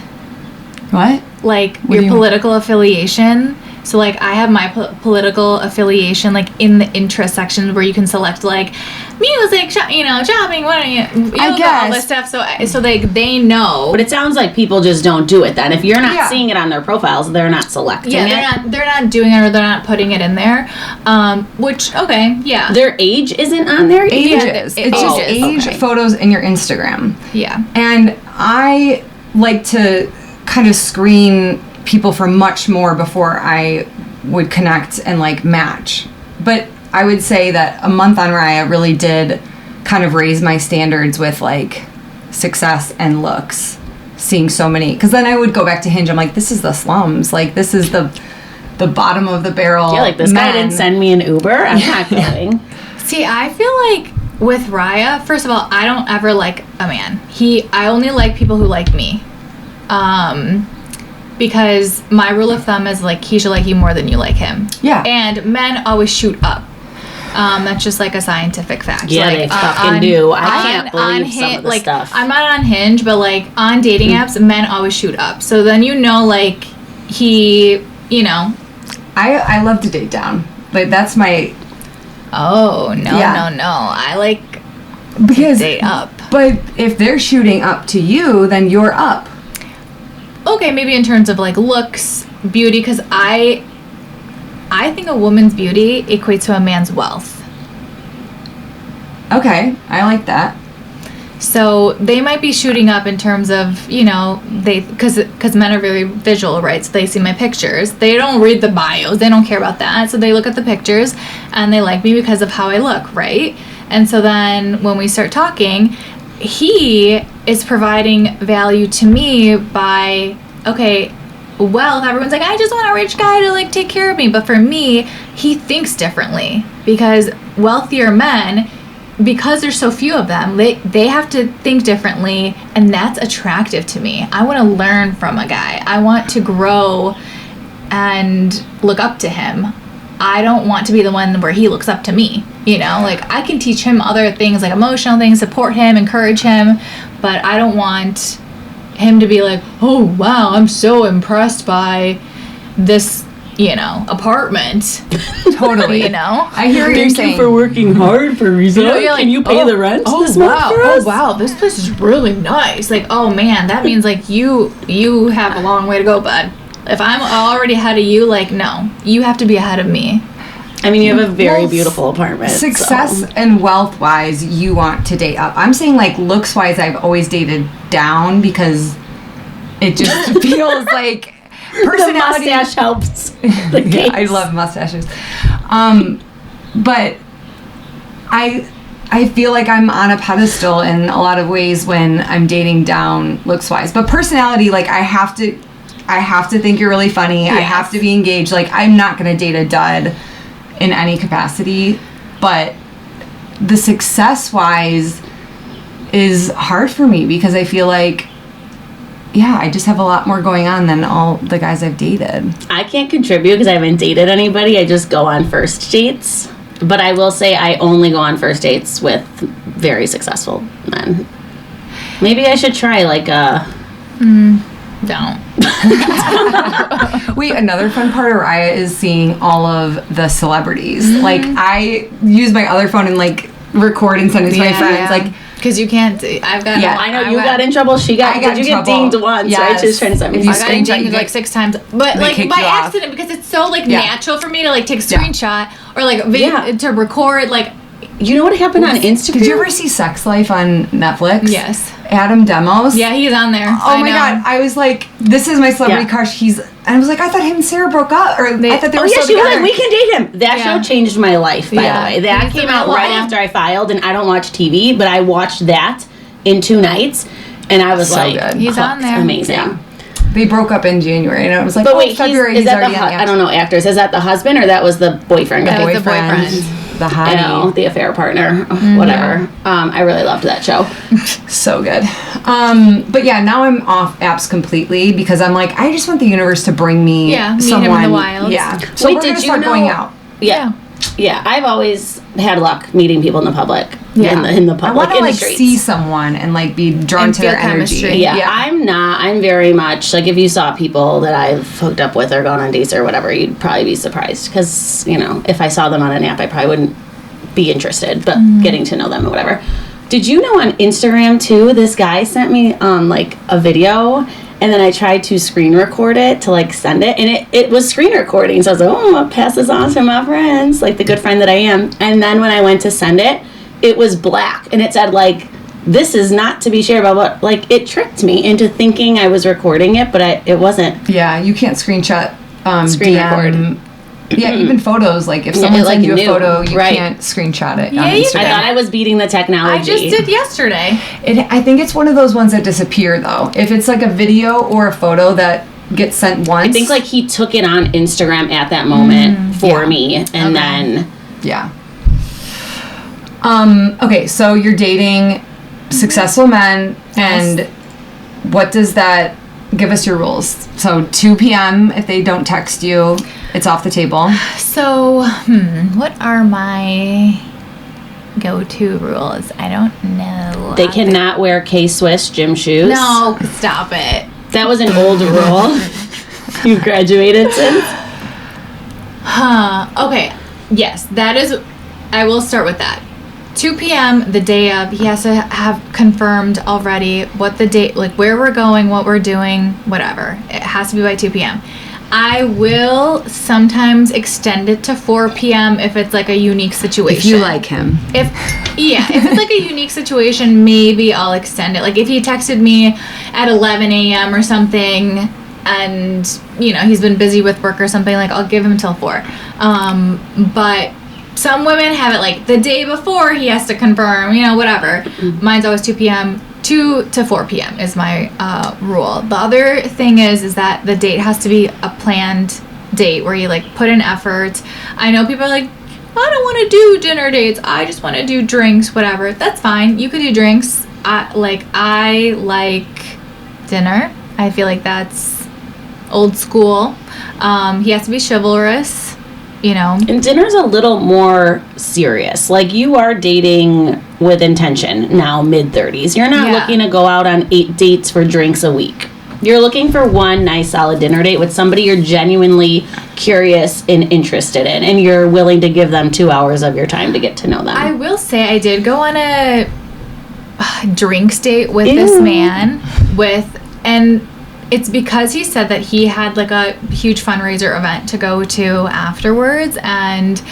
What? Like, What your political affiliation. So, like, I have my political affiliation, like, in the interest section where you can select, like, music, shopping, yoga, all this stuff. So they know. But it sounds like people just don't do it then. If you're not seeing it on their profiles, they're not selecting it. They're not doing it, or they're not putting it in there. Their age isn't on there? Ages. It's just age, photos, and your Instagram. Yeah. And I like to kind of screen people for much more before I would connect and, like, match. But I would say that a month on Raya really did kind of raise my standards with, like, success and looks. Seeing so many, because then I would go back to Hinge. I'm like, this is the slums. Like, this is the bottom of the barrel. Yeah, like, this guy didn't send me an Uber. I'm not going. See, I feel like with Raya, first of all, I don't ever like a man. I only like people who like me. Because my rule of thumb is, like, he should like you more than you like him. Yeah. And men always shoot up. That's just, like, a scientific fact. Yeah, like, they fucking do. I can't believe some of the like, stuff. I'm not on Hinge, but, like, on dating apps, men always shoot up. So then like, he, I love to date down. Like, that's my... Oh, no. I like to date up. But if they're shooting up to you, then you're up. Okay, maybe in terms of, like, looks, beauty, because I think a woman's beauty equates to a man's wealth. Okay, I like that. So they might be shooting up in terms of, because men are very visual, right? So they see my pictures. They don't read the bios. They don't care about that. So they look at the pictures and they like me because of how I look, right? And so then when we start talking, he is providing value to me by, wealth. Everyone's like, I just want a rich guy to, like, take care of me. But for me, he thinks differently, because wealthier men because there's so few of them, they have to think differently, and that's attractive to me. I want to learn from a guy. I want to grow and look up to him. I don't want to be the one where he looks up to me, you know? Like, I can teach him other things, like emotional things, support him, encourage him, but I don't want him to be like, oh, wow, I'm so impressed by this, you know, apartment. Totally. You know? I hear what you're saying. Thank you for working hard, Perisa. You're Can you pay the rent this month for us? Oh, wow, this place is really nice. Like, oh, man, that means, like, you have a long way to go, bud. If I'm already ahead of you, like, no, you have to be ahead of me. I mean, you have a very beautiful apartment. Success so. and wealth-wise, you want to date up. I'm saying, like, looks-wise, I've always dated down because it just feels like personality. The mustache helps. Yeah, I love mustaches. But I feel like I'm on a pedestal in a lot of ways when I'm dating down looks-wise. But personality, like, I have to think you're really funny. Yes. I have to be engaged. Like, I'm not going to date a dud in any capacity. But the success-wise is hard for me because I feel like, yeah, I just have a lot more going on than all the guys I've dated. I can't contribute because I haven't dated anybody. I just go on first dates. But I will say I only go on first dates with very successful men. Maybe I should try, like, Don't. Wait, another fun part of Raya is seeing all of the celebrities. Like, I use my other phone and, like, record and send it to my friends. Yeah. Like, because you can't. I've got. Yeah, I know you got in trouble. She got. Did you get dinged once? Yes. Right? She was trying to send me. If you I got dinged like 6 times, but like by accident because it's so like natural for me to like take a screenshot or like video to record. Like, you know what happened on Instagram? Did you ever see Sex Life on Netflix? Yes. Adam Demos. Yeah, he's on there. Oh my god! I was like, this is my celebrity crush. And I was like, I thought him and Sarah broke up, or I thought they were still together. Was like, we can date him. That show changed my life, by the way. That came out right after I filed, and I don't watch TV, but I watched that in 2 nights, and I was like, good. He's on there. Amazing. Yeah. They broke up in January, and I was like, but wait, February. Is that I don't know actors. Is that the husband or that was the boyfriend? That was the boyfriend. The hottie. I know, the affair partner. Whatever. I really loved that show. So good. But yeah, now I'm off apps completely because I'm like, I just want the universe to bring me meet someone. him in the wild. Yeah. So we're gonna start going out. Yeah. Yeah, I've always had luck meeting people in the public. Yeah. In the public. I want to like streets. see someone and like be drawn to their energy. chemistry. Yeah, I'm very much like if you saw people that I've hooked up with or gone on dates or whatever, you'd probably be surprised because you know if I saw them on an app, I probably wouldn't be interested. But getting to know them or whatever. Did you know on Instagram too? This guy sent me like a video, and then I tried to screen record it to like send it, and it was screen recording. So I was like, oh, I'll pass this on to my friends, like the good friend that I am. And then when I went to send it, it was black, and it said like, this is not to be shared. But like it tricked me into thinking I was recording it, but it wasn't. Yeah, you can't screenshot Screen DM. record. Yeah, even photos. Like if someone like sends you a new, photo, you right. can't screenshot it. Yeah, on you Instagram. I thought I was beating the technology. I just did yesterday. I think it's one of those ones that disappear though. If it's like a video or a photo that gets sent once. I think like he took it on Instagram at that moment for me, and then yeah. Okay, so you're dating successful men, and what does that give us your rules? So 2 p.m. if they don't text you, it's off the table. So, what are my go-to rules? I don't know. they cannot wear K-Swiss gym shoes. No, stop it. That was an old rule. You've graduated since? Okay. Yes, that is. I will start with that. 2 p.m. the day of, he has to have confirmed already what the date, like where we're going, what we're doing, whatever. It has to be by 2 p.m. I will sometimes extend it to 4 p.m. if it's like a unique situation. If you like him. If it's like a unique situation, maybe I'll extend it. Like if he texted me at 11 a.m. or something, and you know he's been busy with work or something, like I'll give him till 4. But some women have it like the day before he has to confirm, you know, whatever. Mine's always 2 p.m. 2 to 4 p.m. is my rule. The other thing is that the date has to be a planned date where you like put in effort. I know people are like, I don't want to do dinner dates. I just want to do drinks, whatever. That's fine. You could do drinks. I like dinner. I feel like that's old school. He has to be chivalrous, you know. And dinner's a little more serious. Like, you are dating with intention now, mid-30s. You're not looking to go out on 8 dates for drinks a week. You're looking for one nice solid dinner date with somebody you're genuinely curious and interested in, and you're willing to give them 2 hours of your time to get to know them. I will say I did go on a drinks date with this man and it's because he said that he had like a huge fundraiser event to go to afterwards, and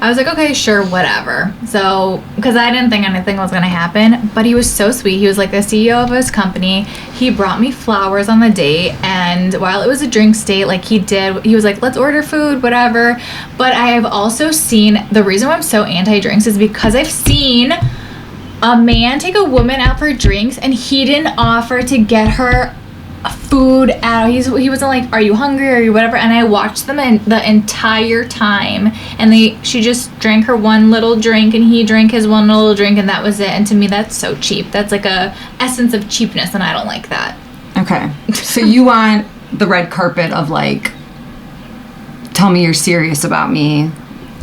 I was like, okay, sure, whatever. So, because I didn't think anything was going to happen, but he was so sweet. He was like the CEO of his company. He brought me flowers on the date, and while it was a drinks date, like he was like, let's order food, whatever. But I have also seen, the reason why I'm so anti-drinks is because I've seen a man take a woman out for drinks, and he didn't offer to get her food out. He wasn't like, are you hungry, or are you whatever, and I watched them the entire time, and she just drank her one little drink and he drank his one little drink, and that was it. And to me, that's so cheap. That's like a essence of cheapness, and I don't like that. Okay, so you want the red carpet of like, tell me you're serious about me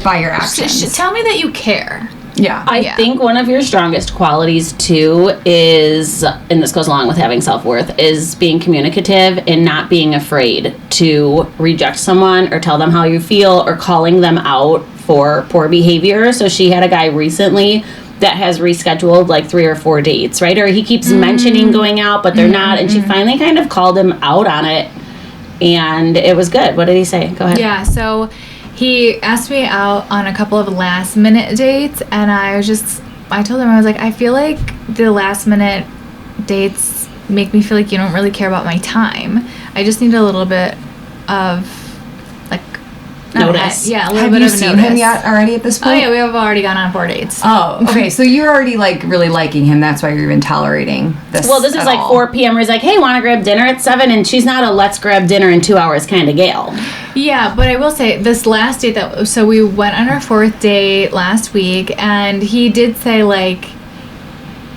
by your actions. Tell me that you care. Yeah. I think one of your strongest qualities, too, is, and this goes along with having self-worth, is being communicative and not being afraid to reject someone or tell them how you feel or calling them out for poor behavior. So she had a guy recently that has rescheduled like 3 or 4 dates, right? Or he keeps mentioning going out, but they're not. And she finally kind of called him out on it, and it was good. What did he say? Go ahead. Yeah, so he asked me out on a couple of last minute dates, and I told him, I was like, I feel like the last minute dates make me feel like you don't really care about my time. I just need a little bit of like notice. A little Have bit you of seen notice. him yet already at this point? Oh yeah, we have already gone on 4 dates. Oh, okay. So you're already like really liking him. That's why you're even tolerating this. Well, this is like 4 p.m. where he's like, hey, want to grab dinner at 7? And she's not a let's grab dinner in 2 hours kind of gal. Yeah, but I will say this last date so we went on our 4th date last week, and he did say like,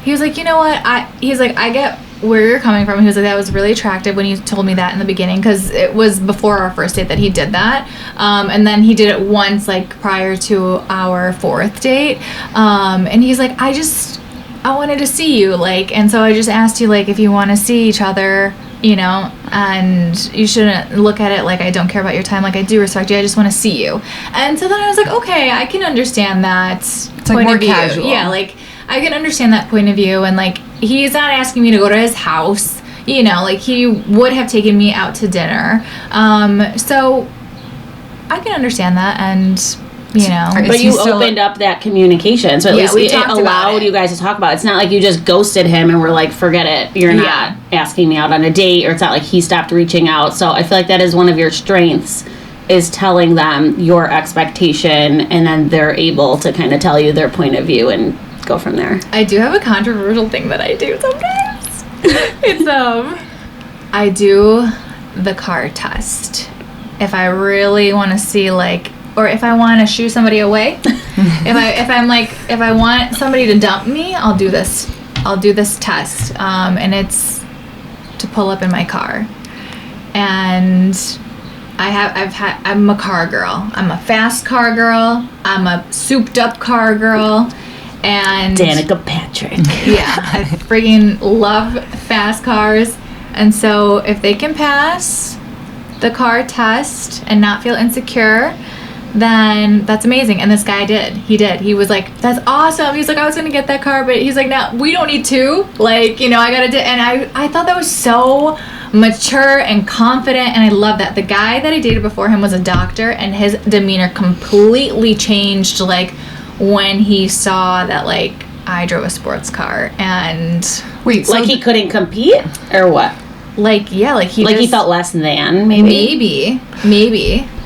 he was like, you know what? He's like, I get where you're coming from. He was like, that was really attractive when you told me that in the beginning, because it was before our first date that he did that, and then he did it once like prior to our 4th date, and he's like, I wanted to see you, like, and so I just asked you like if you want to see each other, you know, and you shouldn't look at it like I don't care about your time. Like, I do respect you. I just want to see you. And so then I was like, okay, I can understand that It's like more casual. Yeah, like I can understand that point of view. And like, he's not asking me to go to his house, you know, like he would have taken me out to dinner. So I can understand that, and you know. But you opened up that communication, so at least it allowed you guys to talk about it. It's not like you just ghosted him and were like, forget it, you're not asking me out on a date, or it's not like he stopped reaching out. So I feel like that is one of your strengths, is telling them your expectation, and then they're able to kind of tell you their point of view and go from there. I do have a controversial thing that I do sometimes. It's I do the car test. If I really want to see like, or if I want to shoo somebody away, if I want somebody to dump me, I'll do this test, and it's to pull up in my car. And I'm a car girl. I'm a fast car girl. I'm a souped up car girl. And Danica Patrick. Yeah, I friggin' love fast cars. And so if they can pass the car test and not feel insecure, then that's amazing. And this guy did. He was like, that's awesome. He's like, I was going to get that car, but he's like, no, we don't need to. Like, you know, I got to do. And I thought that was so mature and confident, and I love that. The guy that I dated before him was a doctor, and his demeanor completely changed, like, when he saw that, like, I drove a sports car. And wait, so like he couldn't compete, or what? Like, yeah, like he felt less than, maybe.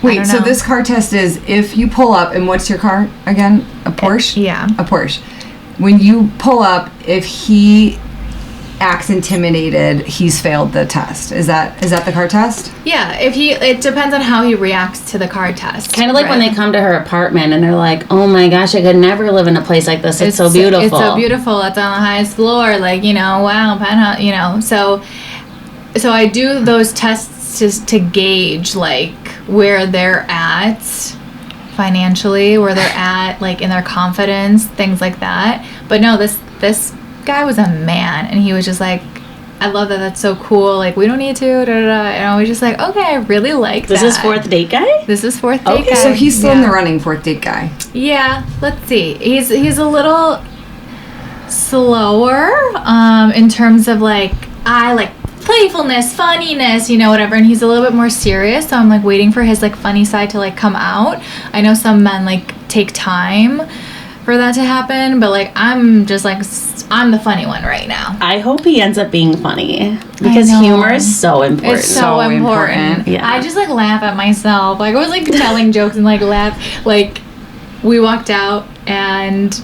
Wait, so this car test is if you pull up, and what's your car again? A Porsche? Yeah. A Porsche. When you pull up, if he acts intimidated, he's failed the test. Is that the card test? Yeah, it depends on how he reacts to the card test. Kind of like when they come to her apartment and they're like, oh my gosh, I could never live in a place like this. It's so beautiful. It's so beautiful. It's on the highest floor. Like, wow, penthouse, So I do those tests just to gauge, like, where they're at financially, where they're at, like, in their confidence, things like that. But no, this guy was a man, and he was just like, I love that. That's so cool. Like, we don't need to, And I was just like, okay, I really like that. This is fourth date guy? This is fourth date guy. So he's still in the running, fourth date guy. Yeah, let's see. He's a little slower in terms of, like, I like playfulness, funniness, whatever, and he's a little bit more serious, so I'm like waiting for his like funny side to like come out. I know some men like take time for that to happen, but like I'm just like I'm the funny one right now. I hope he ends up being funny because humor is so important. It's so important. Yeah. I just like laugh at myself. Like I was like telling jokes and like laugh. Like we walked out and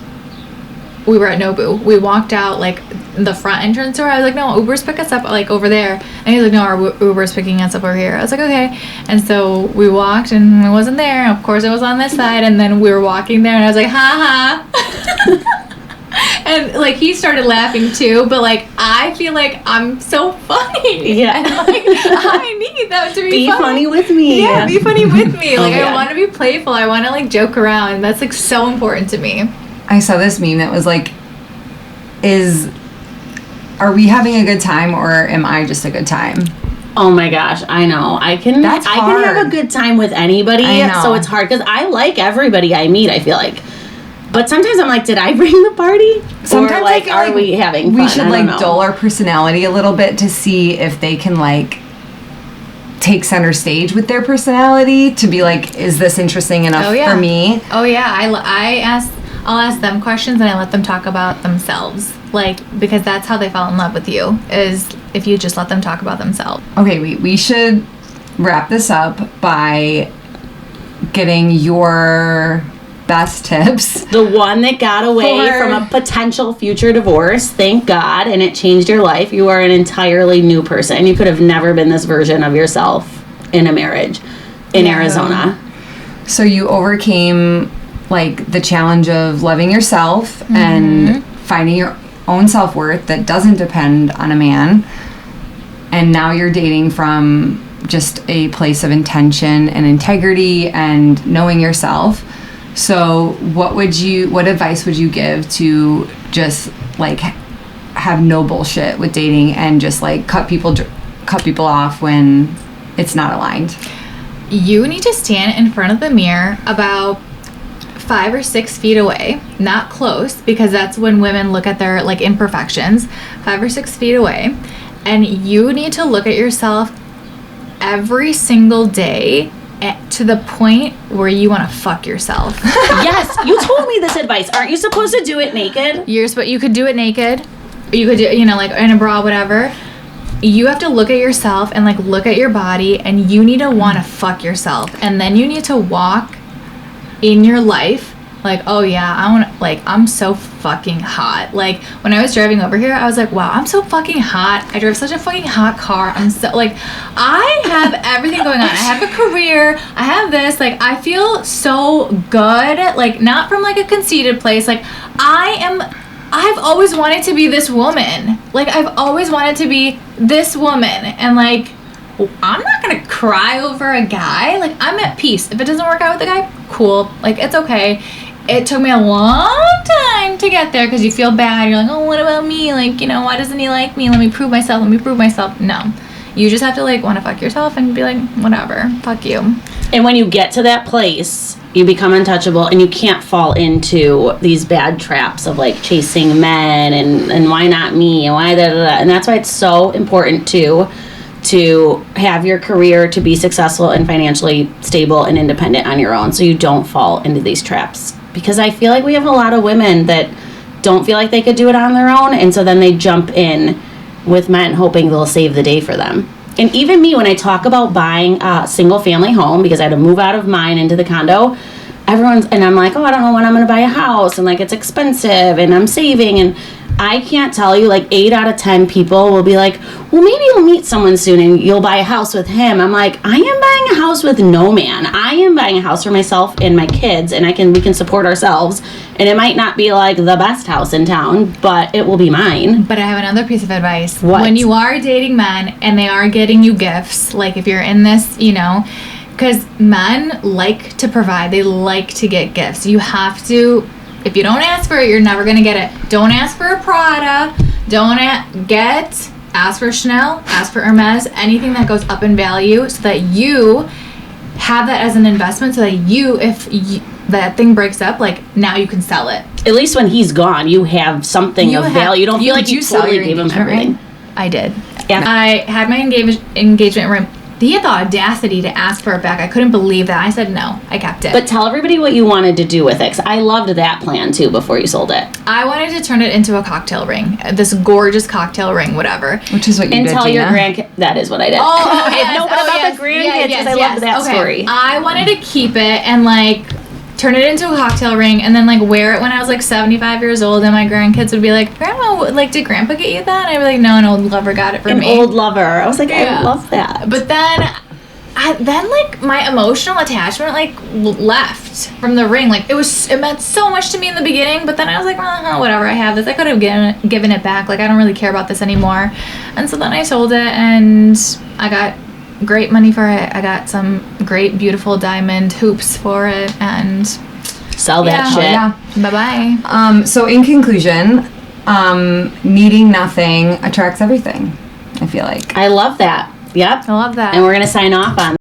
we were at Nobu. We walked out like the front entrance door. I was like, no, Uber's pick us up like over there. And he's like, no, our Uber's picking us up over here. I was like, okay. And so we walked and it wasn't there. Of course it was on this side. And then we were walking there and I was like, ha ha. And like he started laughing too, but like I feel like I'm so funny. Yeah. And, like I need that to be funny with me. Yeah, be funny with me. Like I want to be playful. I want to like joke around. That's like so important to me. I saw this meme that was like, are we having a good time or am I just a good time? Oh my gosh, I know. I can have a good time with anybody. I know. So it's hard because I like everybody I meet, I feel like. But sometimes I'm like, did I bring the party? Sometimes or like, are we having fun? We should like dull our personality a little bit to see if they can like take center stage with their personality to be like, is this interesting enough for me? Oh yeah, I'll ask them questions and I let them talk about themselves. Like, because that's how they fall in love with you, is if you just let them talk about themselves. Okay, we should wrap this up by getting your best tips. The one that got away from a potential future divorce, thank God, and it changed your life. You are an entirely new person. You could have never been this version of yourself in a marriage in Arizona. So you overcame like the challenge of loving yourself and finding your own self-worth that doesn't depend on a man, and now you're dating from just a place of intention and integrity and knowing yourself. So what advice would you give to just like have no bullshit with dating and just like cut people off when it's not aligned? You need to stand in front of the mirror about 5 or 6 feet away, not close, because that's when women look at their like imperfections. 5 or 6 feet away, and you need to look at yourself every single day to the point where you want to fuck yourself. Yes, you told me this advice. Aren't you supposed to do it naked? You could do it naked. You could do, like in a bra, whatever. You have to look at yourself and like look at your body, and you need to want to fuck yourself, and then you need to walk in your life like, oh yeah, I'm so fucking hot. Like when I was driving over here, I was like, wow, I'm so fucking hot. I drive such a fucking hot car. I'm so like, I have everything going on. I have a career. I have this. Like I feel so good. Like not from like a conceited place. Like I've always wanted to be this woman. Like I've always wanted to be this woman, and like I'm not gonna cry over a guy. Like I'm at peace. If it doesn't work out with the guy, cool. Like it's okay. It took me a long time to get there because you feel bad. You're like, oh, what about me? Like, why doesn't he like me? Let me prove myself. No. You just have to like want to fuck yourself and be like, whatever, fuck you. And when you get to that place, you become untouchable and you can't fall into these bad traps of like chasing men and why not me and why da. And that's why it's so important to have your career, to be successful and financially stable and independent on your own, so you don't fall into these traps. Because I feel like we have a lot of women that don't feel like they could do it on their own, and so then they jump in with men hoping they'll save the day for them. And even me, when I talk about buying a single family home, because I had to move out of mine into the condo, and I'm like, oh, I don't know when I'm going to buy a house, and like it's expensive, and I'm saving, and I can't tell you, like 8 out of 10 people will be like, well, maybe you'll meet someone soon and you'll buy a house with him. I'm like, I am buying a house with no man. I am buying a house for myself and my kids, and we can support ourselves. And it might not be like the best house in town, but it will be mine. But I have another piece of advice. What? When you are dating men and they are getting you gifts, like if you're in this, because men like to provide, they like to get gifts. You have to. If you don't ask for it, you're never going to get it. Don't ask for a Prada. Ask for Chanel, ask for Hermes, anything that goes up in value so that you have that as an investment so that if that thing breaks up, like now you can sell it. At least when he's gone, you have something of value. You don't feel like you totally gave him everything. I did. Yeah. I had my engagement ring. He had the audacity to ask for it back. I couldn't believe that. I said no. I kept it. But tell everybody what you wanted to do with it, 'cause I loved that plan too before you sold it. I wanted to turn it into a cocktail ring. This gorgeous cocktail ring, whatever. Which is what you and did, tell Gina. your grandkids. That is what I did. Oh, yes. No, but about the grandkids, because I loved that story. I wanted to keep it and turn it into a cocktail ring and then wear it when I was 75 years old, and my grandkids would be like, Grandma, did Grandpa get you that? And I'd be like, no, an old lover got it for me. An old lover. I was like, yeah. I love that. But then my emotional attachment left from the ring. It meant so much to me in the beginning, but then I was like, well, whatever, I have this. I could have given it back. I don't really care about this anymore. And so then I sold it, and I got great money for it. I got some great, beautiful diamond hoops for it, and sell that shit. Yeah. Bye-bye. So in conclusion, needing nothing attracts everything, I feel like. I love that. Yep. I love that. And we're going to sign off on